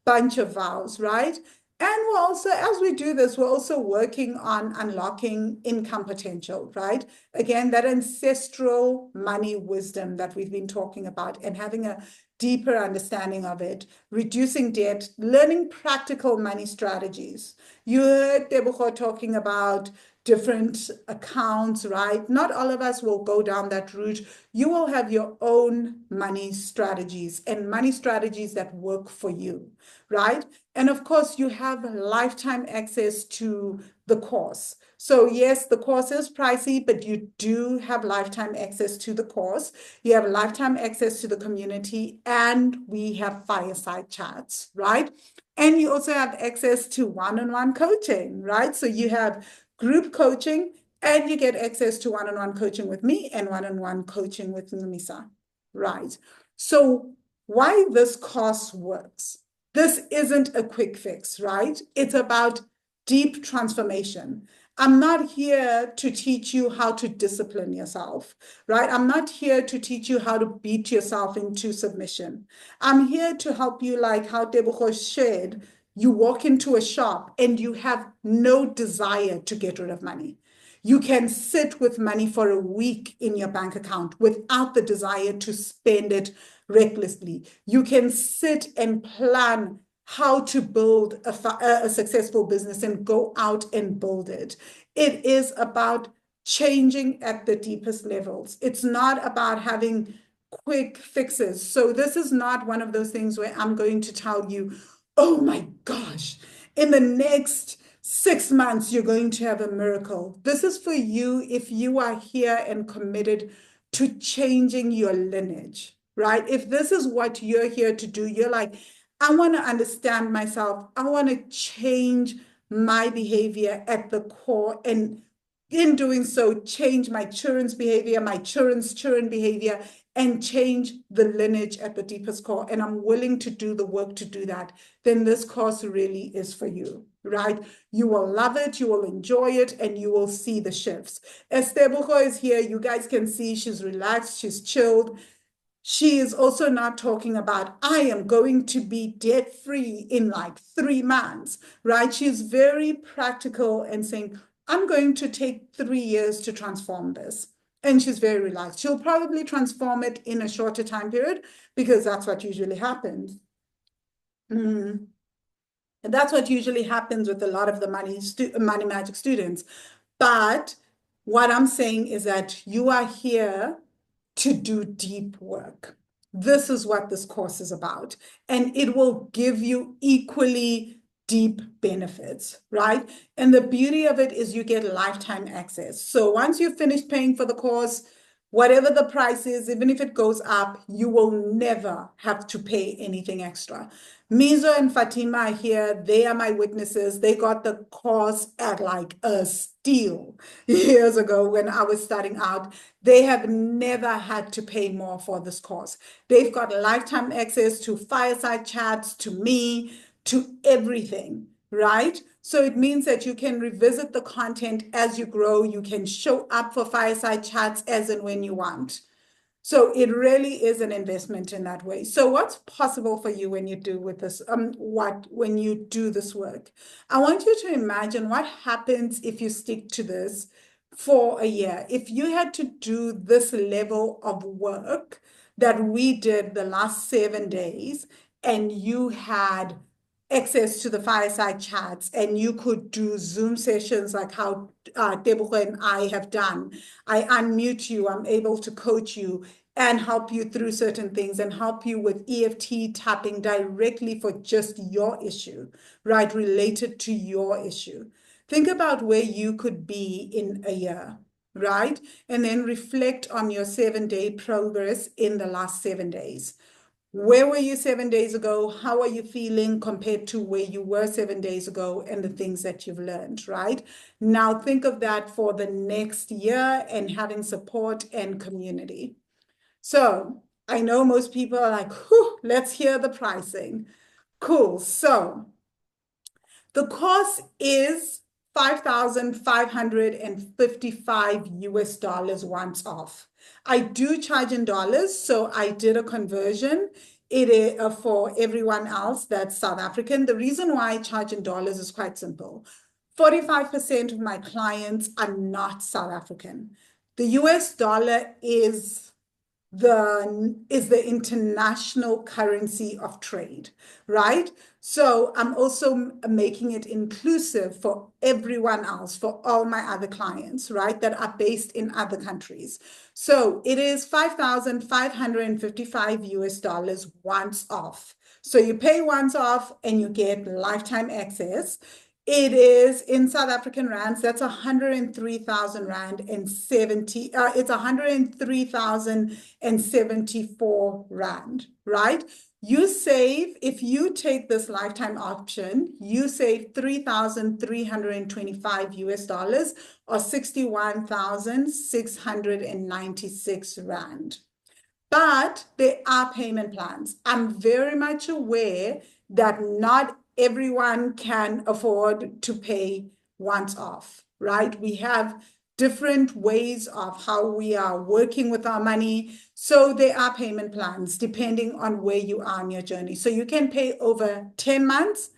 [SPEAKER 1] bunch of vows, right? And we're also, as we do this, we're also working on unlocking income potential, right? Again, that ancestral money wisdom that we've been talking about and having a deeper understanding of it, reducing debt, learning practical money strategies. You heard Tebogo talking about different accounts, right? Not all of us will go down that route. You will have your own money strategies and money strategies that work for you, right? And of course, you have lifetime access to the course. So yes, the course is pricey, but you do have lifetime access to the course. You have lifetime access to the community, and we have fireside chats, right? And you also have access to one-on-one coaching, right? So you have group coaching, and you get access to one-on-one coaching with me and one-on-one coaching with Numisa, right? So why this course works? This isn't a quick fix, right? It's about deep transformation. I'm not here to teach you how to discipline yourself, right? I'm not here to teach you how to beat yourself into submission. I'm here to help you, like how Tebogo shared. You walk into a shop and you have no desire to get rid of money. You can sit with money for a week in your bank account without the desire to spend it recklessly. You can sit and plan how to build a successful business and go out and build it. It is about changing at the deepest levels. It's not about having quick fixes. So this is not one of those things where I'm going to tell you, oh my gosh, in the next 6 months, you're going to have a miracle. This is for you if you are here and committed to changing your lineage, right? If this is what you're here to do, you're like, I want to understand myself. I want to change my behavior at the core, and in doing so, change my children's behavior, my children's children behavior, and change the lineage at the deepest core, and I'm willing to do the work to do that, then this course really is for you, right? You will love it, you will enjoy it, and you will see the shifts. As Tebogo is here, you guys can see she's relaxed, she's chilled. She is also not talking about, I am going to be debt-free in like 3 months, right? She's very practical and saying, I'm going to take 3 years to transform this. And she's very relaxed. She'll probably transform it in a shorter time period because that's what usually happens. And that's what usually happens with a lot of the money magic students. But what I'm saying is that you are here to do deep work. This is what this course is about. And it will give you equally deep benefits, right? And the beauty of it is you get lifetime access. So once you've finished paying for the course, whatever the price is, even if it goes up, you will never have to pay anything extra. Mizo and Fatima are here. They are my witnesses. They got the course at like a steal years ago when I was starting out. They have never had to pay more for this course. They've got lifetime access to fireside chats, to me, to everything, right? So it means that you can revisit the content as you grow. You can show up for fireside chats as and when you want. So it really is an investment in that way. So what's possible for you when you do with this, when you do this work? I want you to imagine what happens if you stick to this for a year. If you had to do this level of work that we did the last 7 days, and you had access to the fireside chats, and you could do Zoom sessions like how Tebogo and I have done. I unmute you, I'm able to coach you and help you through certain things and help you with EFT tapping directly for just your issue, right? Related to your issue. Think about where you could be in a year, right? And then reflect on your 7-day progress in the last 7 days. Where were you 7 days ago? How are you feeling compared to where you were 7 days ago and the things that you've learned, right? Now think of that for the next year and having support and community. So I know most people are like, whew, let's hear the pricing. Cool. So the cost is $5,555 US once off. I do charge in dollars, so I did a conversion. It is for everyone else that's South African. The reason why I charge in dollars is quite simple. 45% of my clients are not South African. The US dollar is the international currency of trade, right? So I'm also making it inclusive for everyone else, for all my other clients, right, that are based in other countries. So it is $5,555 US once off. So you pay once off and you get lifetime access. It is in South African rands, that's 103,000 rand and 70, it's 103,074 rand, right? You save, if you take this lifetime option, you save 3,325 US or 61,696 rand. But there are payment plans. I'm very much aware that not everyone can afford to pay once off, right? We have different ways of how we are working with our money. So there are payment plans depending on where you are in your journey. So you can pay over 10 months,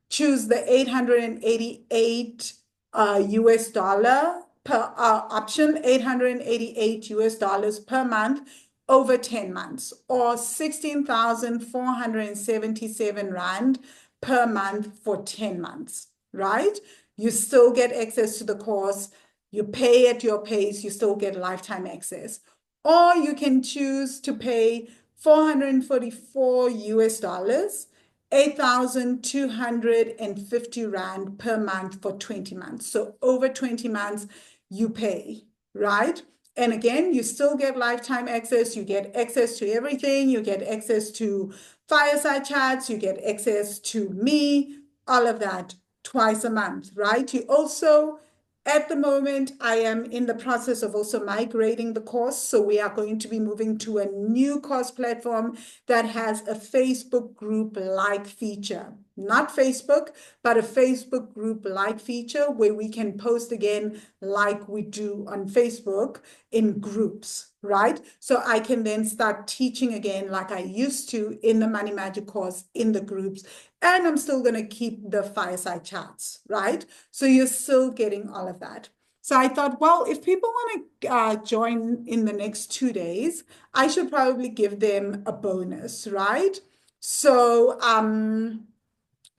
[SPEAKER 1] choose the 888 US dollar per option, 888 US dollars per month over 10 months, or 16,477 rand per month for 10 months, right? You still get access to the course. You pay at your pace. You still get lifetime access. Or you can choose to pay 444 US dollars, 8,250 rand per month for 20 months. So over 20 months, you pay, right? And again, you still get lifetime access. You get access to everything. You get access to fireside chats. You get access to me, all of that twice a month, right? You also, at the moment, I am in the process of also migrating the course. So we are going to be moving to a new course platform that has a Facebook group-like feature. Not Facebook, but a Facebook group-like feature where we can post again like we do on Facebook in groups, right? So I can then start teaching again like I used to in the Money Magic course in the groups. And I'm still going to keep the fireside chats, right? So you're still getting all of that. So I thought, well, if people want to join in the next 2 days, I should probably give them a bonus, right? So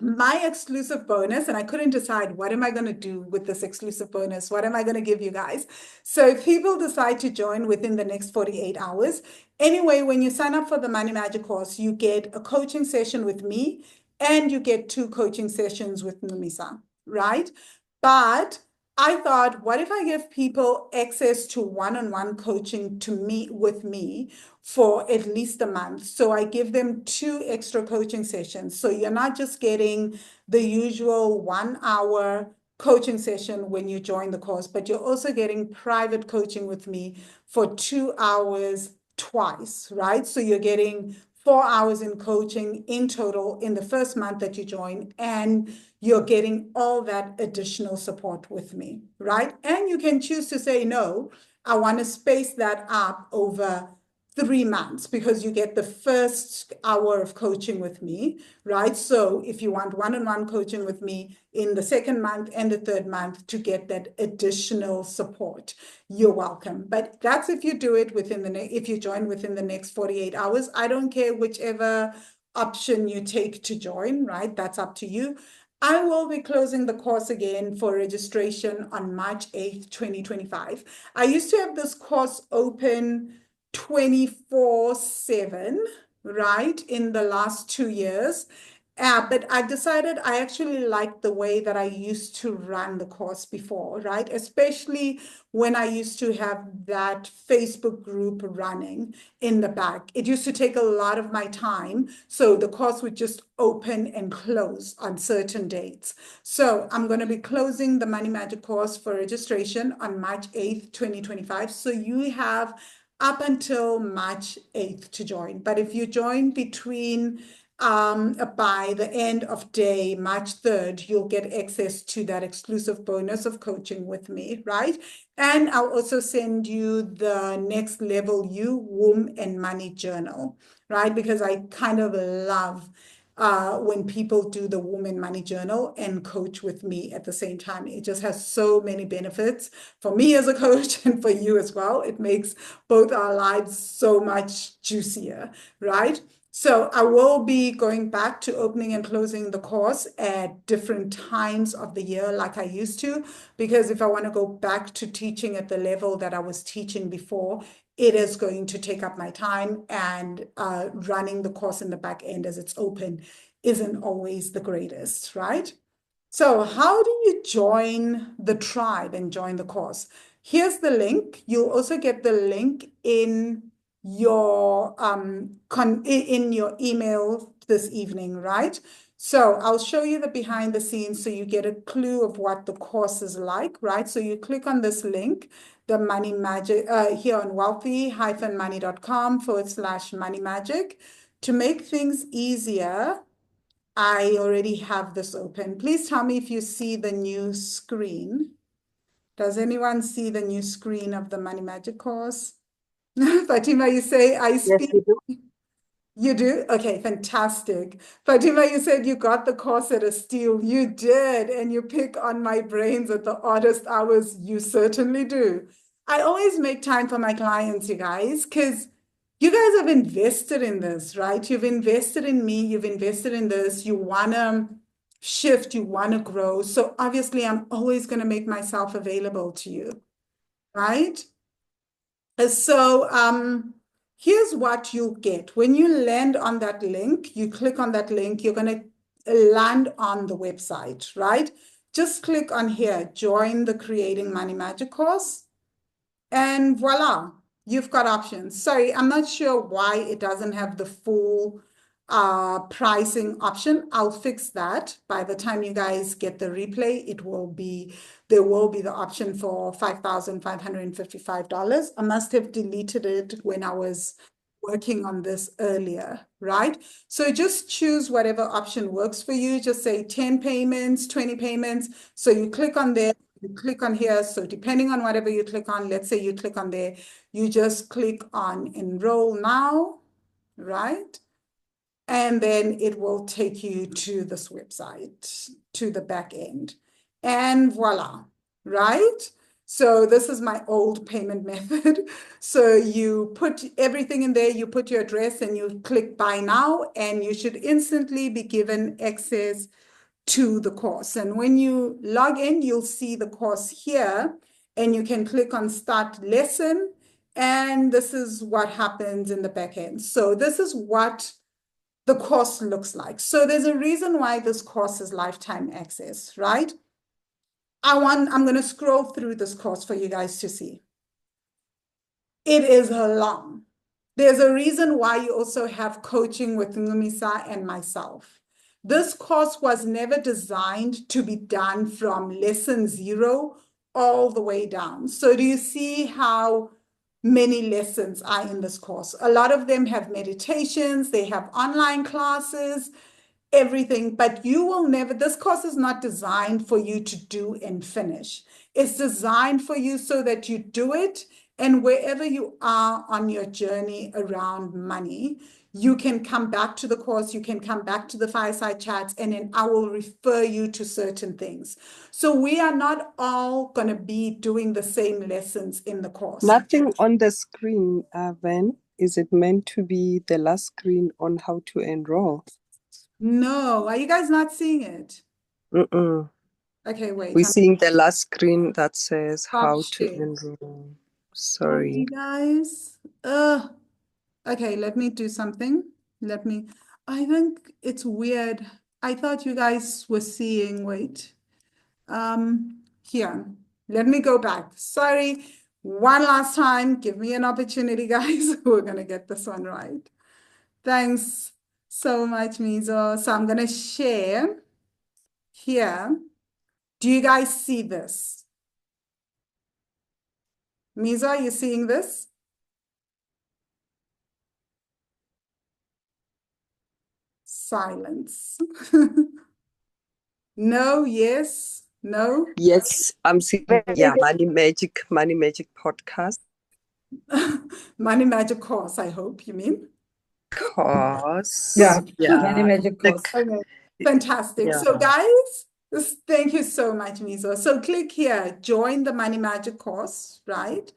[SPEAKER 1] my exclusive bonus, and I couldn't decide what am I going to do with this exclusive bonus? What am I going to give you guys? So if people decide to join within the next 48 hours, anyway, when you sign up for the Money Magic course, you get a coaching session with me and you get 2 coaching sessions with Numisa, right? But I thought, what if I give people access to one-on-one coaching to meet with me for at least a month? So I give them 2 extra coaching sessions. So you're not just getting the usual 1 hour coaching session when you join the course, but you're also getting private coaching with me for 2 hours twice, right? So you're getting 4 hours in coaching in total in the first month that you join, and you're getting all that additional support with me, right? And you can choose to say, no, I want to space that up over 3 months because you get the first hour of coaching with me, right? So if you want one-on-one coaching with me in the second month and the third month to get that additional support, you're welcome. But that's if you do it within if you join within the next 48 hours. I don't care whichever option you take to join, right? That's up to you. I will be closing the course again for registration on March 8th, 2025. I used to have this course open 24/7, right, in the last 2 years. But I decided I actually like the way that I used to run the course before, right? Especially when I used to have that Facebook group running in the back. It used to take a lot of my time. So the course would just open and close on certain dates. So I'm going to be closing the Money Magic course for registration on March 8th, 2025. So you have up until March 8th to join. But if you join between by the end of day, March 3rd, you'll get access to that exclusive bonus of coaching with me, right? And I'll also send you the Next Level You Womb and Money Journal, right? Because I kind of love when people do the Woman Money Journal and coach with me at the same time. It just has so many benefits for me as a coach and for you as well. It makes both our lives so much juicier, right? So I will be going back to opening and closing the course at different times of the year like I used to, because if I want to go back to teaching at the level that I was teaching before, it is going to take up my time, and running the course in the back end as it's open isn't always the greatest, right? So how do you join the tribe and join the course? Here's the link. You'll also get the link in your in your email this evening, right? So I'll show you the behind the scenes so you get a clue of what the course is like, right? So you click on this link, the Money Magic, here on wealthy-money.com/money magic. To make things easier, I already have this open. Please tell me if you see the new screen. Does anyone see the new screen of the Money Magic course? Fatima, you say I
[SPEAKER 4] Yes,
[SPEAKER 1] speak.
[SPEAKER 4] we do.
[SPEAKER 1] You do? Okay, fantastic. Fatima, you said you got the course at a steal. You did, and you pick on my brains at the oddest hours. You certainly do. I always make time for my clients, you guys, because you guys have invested in this, right? You've invested in me, you've invested in this. You want to shift, you want to grow. So obviously, I'm always going to make myself available to you, right? So here's what you'll get. When you land on that link, you click on that link, you're going to land on the website, right? Just click on here, join the Creating Money Magic course, and voila, you've got options. Sorry, I'm not sure why it doesn't have the full pricing option. I'll fix that. By the time you guys get the replay, there will be the option for $5,555. I must have deleted it when I was working on this earlier, right? So just choose whatever option works for you. Just say 10 payments, 20 payments. So you click on there, you click on here. So depending on whatever you click on, let's say you click on there, you just click on enroll now, right? And then it will take you to this website, to the back end. And voila, right? So this is my old payment method. So you put everything in there, you put your address and you click buy now, and you should instantly be given access to the course. And when you log in, you'll see the course here, and you can click on start lesson. And this is what happens in the back end. So this is what the course looks like. So there's a reason why this course is lifetime access, right? I'm going to scroll through this course for you guys to see. It is long. There's a reason why you also have coaching with Ngumisa and myself. This course was never designed to be done from lesson 0 all the way down. So do you see how many lessons are in this course? A lot of them have meditations, they have online classes, everything, but you will never, this course is not designed for you to do and finish. It's designed for you so that you do it, and wherever you are on your journey around money, you can come back to the course, you can come back to the fireside chats, and then I will refer you to certain things. So we are not all going to be doing the same lessons in the course.
[SPEAKER 4] Nothing on the screen, Van. Is it meant to be the last screen on how to enroll?
[SPEAKER 1] No, are you guys not seeing it?
[SPEAKER 4] Mm-mm.
[SPEAKER 1] Okay, wait.
[SPEAKER 4] We're seeing the last screen that says
[SPEAKER 1] Stop
[SPEAKER 4] how to
[SPEAKER 1] share.
[SPEAKER 4] enroll. Sorry.
[SPEAKER 1] guys. Okay, let me do something. I think it's weird. I thought you guys were seeing, wait. Here, let me go back. Sorry, one last time. Give me an opportunity, guys. We're gonna get this one right. Thanks so much, Mizo. So I'm gonna share here. Do you guys see this? Mizo, are you seeing this? Silence. No, yes, no.
[SPEAKER 4] Yes, I'm seeing, yeah, Money Magic podcast.
[SPEAKER 1] Money Magic course, I hope you mean.
[SPEAKER 4] Course.
[SPEAKER 3] Money
[SPEAKER 4] Yeah.
[SPEAKER 3] Magic course.
[SPEAKER 1] Okay, fantastic.
[SPEAKER 4] Yeah.
[SPEAKER 1] So guys, thank you so much, Mizo. So click here, join the Money Magic course, right?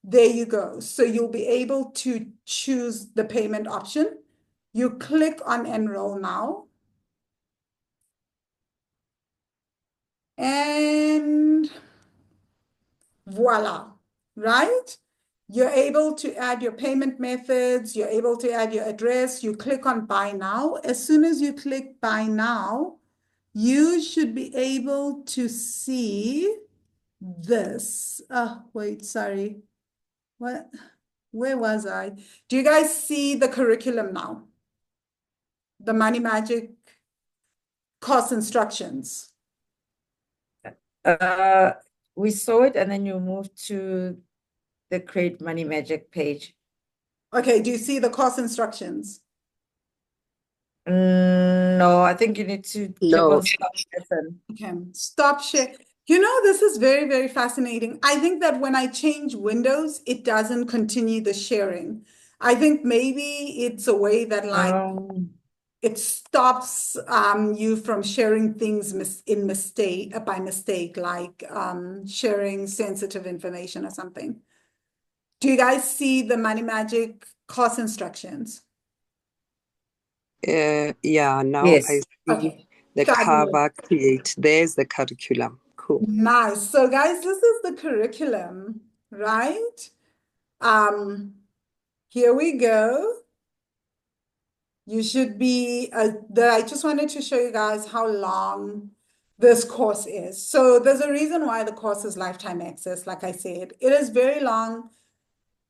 [SPEAKER 1] There you go. So you'll be able to choose the payment option. You click on enroll now. And voila, right? You're able to add your payment methods, you're able to add your address, you click on buy now. As soon as you click buy now, you should be able to see this. Oh, wait, sorry. What? Where was I? Do you guys see the curriculum now? The Money Magic course instructions.
[SPEAKER 3] We saw it and then you moved to the Create Money Magic page.
[SPEAKER 1] Okay, do you see the course instructions?
[SPEAKER 3] No, I think you need to click
[SPEAKER 4] No.
[SPEAKER 3] on stop lesson.
[SPEAKER 1] Okay, stop share. You know, this is very, very fascinating. I think that when I change windows, it doesn't continue the sharing. I think maybe it's a way that like it stops you from sharing things by mistake, like sharing sensitive information or something. Do you guys see the Money Magic course instructions?
[SPEAKER 4] Yeah, now
[SPEAKER 3] Yes.
[SPEAKER 4] I see
[SPEAKER 1] Okay,
[SPEAKER 4] the
[SPEAKER 1] fabulous.
[SPEAKER 4] cover create. There's the curriculum. Cool.
[SPEAKER 1] Nice. So guys, this is the curriculum, right? Here we go. You should be, I just wanted to show you guys how long this course is. So there's a reason why the course is lifetime access. Like I said, it is very long.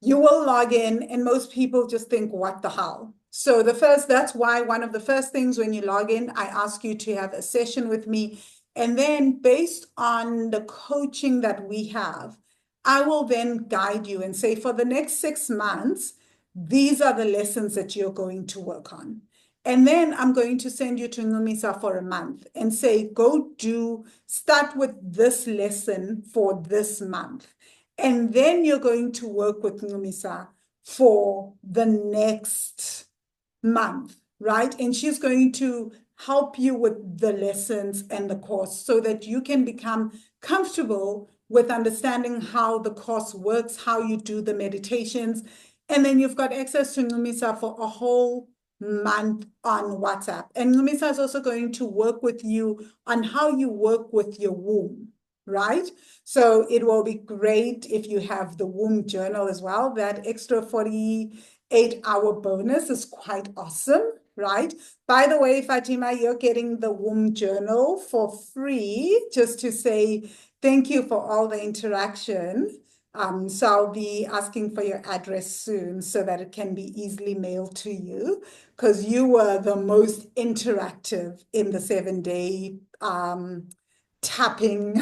[SPEAKER 1] You will log in and most people just think, what the hell? So that's why one of the first things when you log in, I ask you to have a session with me. And then based on the coaching that we have, I will then guide you and say, for the next 6 months, these are the lessons that you're going to work on. And then I'm going to send you to Ngumisa for a month and say, start with this lesson for this month. And then you're going to work with Ngumisa for the next month, right? And she's going to help you with the lessons and the course so that you can become comfortable with understanding how the course works, how you do the meditations. And then you've got access to Ngumisa for a whole month on WhatsApp. And Ngumisa is also going to work with you on how you work with your womb, right? So it will be great if you have the womb journal as well. That extra 48-hour bonus is quite awesome, right? By the way, Fatima, you're getting the womb journal for free, just to say thank you for all the interaction. So I'll be asking for your address soon so that it can be easily mailed to you, because you were the most interactive in the 7-day tapping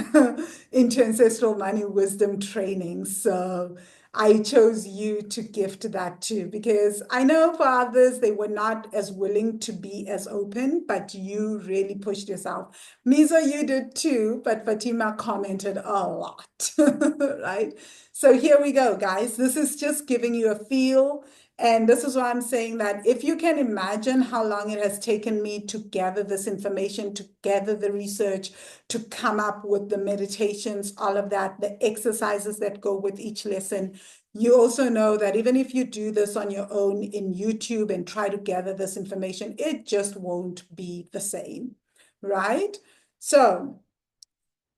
[SPEAKER 1] into ancestral money wisdom training. So I chose you to gift that too, because I know for others, they were not as willing to be as open, but you really pushed yourself. Misa, you did too, but Fatima commented a lot, right? So here we go, guys. This is just giving you a feel. And this is why I'm saying that if you can imagine how long it has taken me to gather this information, to gather the research, to come up with the meditations, all of that, the exercises that go with each lesson, you also know that even if you do this on your own in YouTube and try to gather this information, it just won't be the same, right? So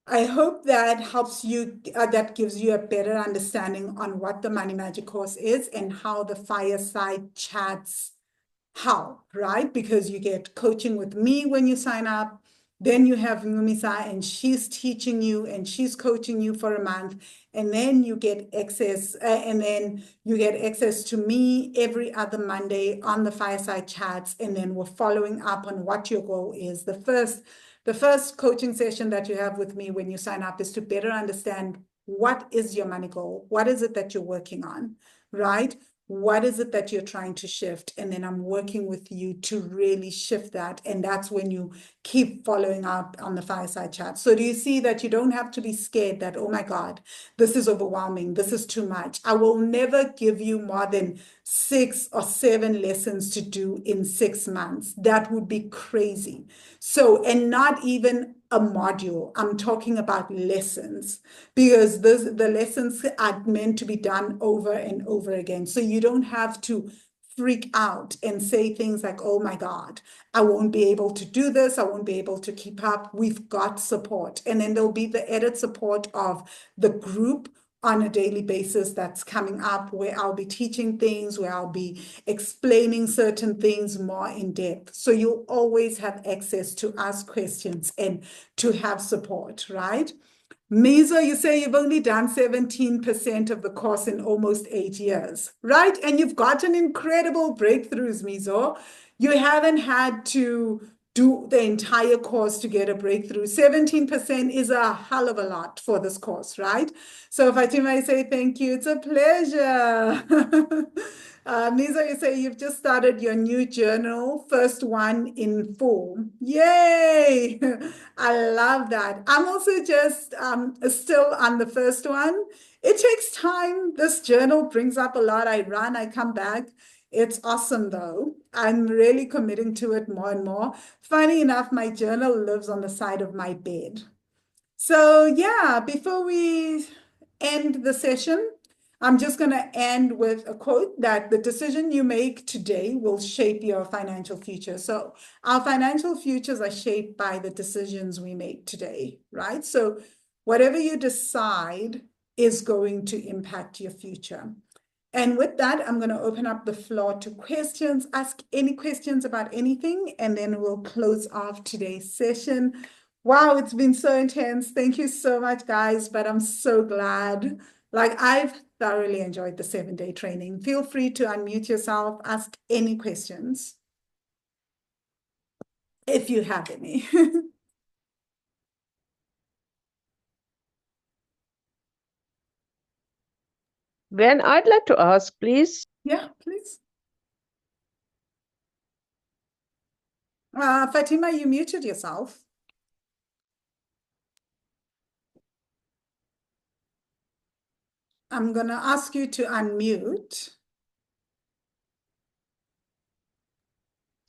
[SPEAKER 1] I hope that helps you, that gives you a better understanding on what the Money Magic course is and how the fireside chats help, right? Because you get coaching with me when you sign up. Then you have Ngumisa and she's teaching you and she's coaching you for a month. And then you get access, to me every other Monday on the fireside chats. And then we're following up on what your goal is. The first coaching session that you have with me when you sign up is to better understand what is your money goal? What is it that you're working on, right? What is it that you're trying to shift? And then I'm working with you to really shift that. And that's when you keep following up on the fireside chat. So do you see that you don't have to be scared that, oh my God, this is overwhelming. This is too much. I will never give you more than 6 or 7 lessons to do in 6 months. That would be crazy. So, and not even a module. I'm talking about lessons, because the lessons are meant to be done over and over again. So you don't have to freak out and say things like, oh my God, I won't be able to do this. I won't be able to keep up. We've got support. And then there'll be the added support of the group on a daily basis that's coming up, where I'll be teaching things, where I'll be explaining certain things more in depth. So you'll always have access to ask questions and to have support, right? Mizo, you say you've only done 17% of the course in almost 8 years, right? And you've gotten incredible breakthroughs, Mizo. You haven't had to do the entire course to get a breakthrough. 17% is a hell of a lot for this course, right? So Fatima, I say thank you. It's a pleasure. Mizo, you say you've just started your new journal, first one in full. Yay! I love that. I'm also just still on the first one. It takes time. This journal brings up a lot. I run, I come back. It's awesome though. I'm really committing to it more and more. Funny enough, my journal lives on the side of my bed. So yeah, before we end the session, I'm just going to end with a quote that the decision you make today will shape your financial future. So our financial futures are shaped by the decisions we make today, right? So whatever you decide is going to impact your future. And with that, I'm going to open up the floor to questions. Ask any questions about anything, and then we'll close off today's session. Wow, it's been so intense. Thank you so much, guys. But I'm so glad. Like, I've thoroughly enjoyed the 7-day training. Feel free to unmute yourself, ask any questions if you have any.
[SPEAKER 5] Van, I'd like to ask, please.
[SPEAKER 1] Yeah, please. Fatima, you muted yourself. I'm going to ask you to unmute.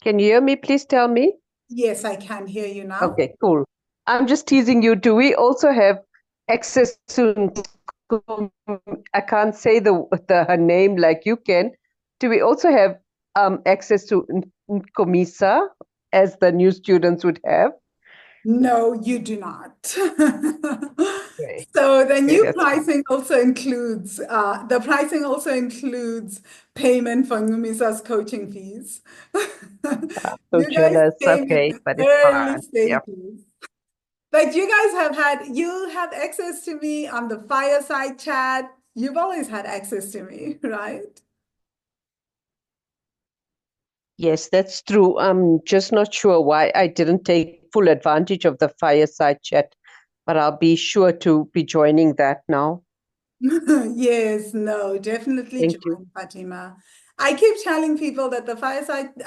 [SPEAKER 5] Can you hear me? Please tell me.
[SPEAKER 1] Yes, I can hear you now.
[SPEAKER 5] Okay, cool. I'm just teasing you. Do we also have access to, I can't say her name like you can. Do we also have access to Nkomisa as the new students would have?
[SPEAKER 1] No, you do not.
[SPEAKER 5] Okay.
[SPEAKER 1] So the new
[SPEAKER 5] that's fine.
[SPEAKER 1] pricing also includes payment for Numisa's coaching fees.
[SPEAKER 5] So
[SPEAKER 1] You guys
[SPEAKER 5] jealous.
[SPEAKER 1] came in
[SPEAKER 5] Okay,
[SPEAKER 1] the
[SPEAKER 5] but it's
[SPEAKER 1] early
[SPEAKER 5] fine. Yeah.
[SPEAKER 1] stages. But you guys you have access to me on the fireside chat. You've always had access to me, right?
[SPEAKER 5] Yes, that's true. I'm just not sure why I didn't take full advantage of the fireside chat, but I'll be sure to be joining that now.
[SPEAKER 1] Yes, no, definitely
[SPEAKER 5] Thank you.
[SPEAKER 1] join, Fatima. I keep telling people that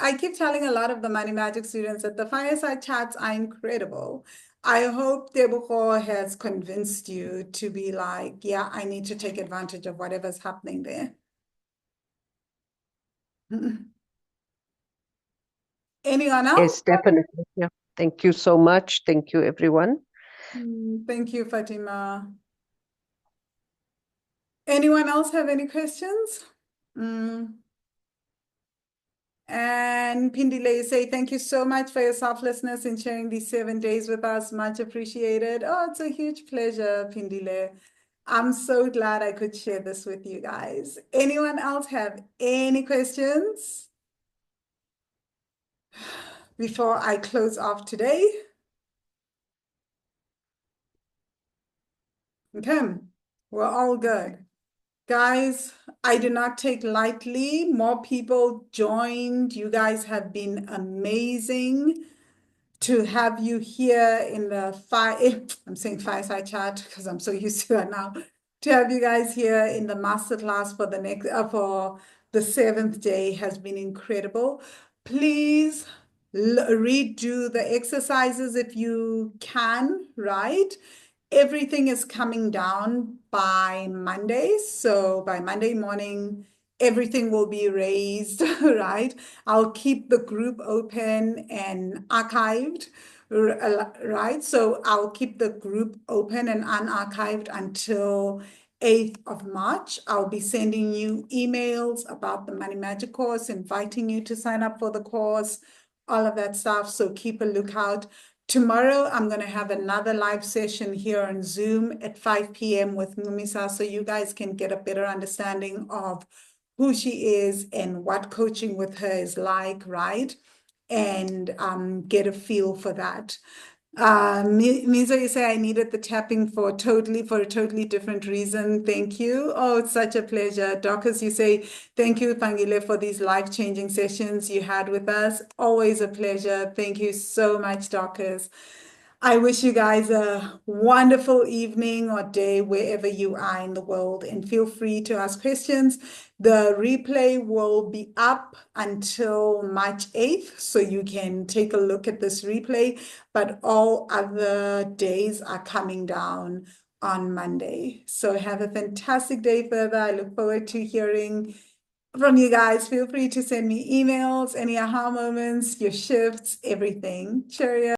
[SPEAKER 1] I keep telling a lot of the Money Magic students that the fireside chats are incredible. I hope Tebogo has convinced you to be like, yeah, I need to take advantage of whatever's happening there. Anyone else?
[SPEAKER 5] Yes, definitely. Yeah. Thank you so much. Thank you, everyone.
[SPEAKER 1] Thank you, Fatima. Anyone else have any questions? And Pindile, you say, thank you so much for your selflessness in sharing these 7 days with us. Much appreciated. Oh, it's a huge pleasure, Pindile. I'm so glad I could share this with you guys. Anyone else have any questions before I close off today? Okay, we're all good. Guys, I do not take lightly. More people joined. You guys have been amazing. To have you here in the I'm saying fireside chat because I'm so used to that now. To have you guys here in the masterclass for for the 7th day has been incredible. Please redo the exercises if you can, right? Everything is coming down by Monday. So by Monday morning, everything will be raised, right? I'll keep the group open and archived, right? So I'll keep the group open and unarchived until 8th of March. I'll be sending you emails about the Money Magic course, inviting you to sign up for the course, all of that stuff. So keep a lookout. Tomorrow, I'm going to have another live session here on Zoom at 5 p.m. with Numisa, so you guys can get a better understanding of who she is and what coaching with her is like, right? And get a feel for that. Mizo, you say I needed the tapping for a totally different reason. Thank you. Oh, it's such a pleasure. Dorcas, you say, thank you, Pangile, for these life-changing sessions you had with us. Always a pleasure. Thank you so much, Dorcas. I wish you guys a wonderful evening or day wherever you are in the world, and feel free to ask questions. The replay will be up until March 8th, so you can take a look at this replay, but all other days are coming down on Monday. So have a fantastic day further. I look forward to hearing from you guys. Feel free to send me emails, any aha moments, your shifts, everything. Cheerio.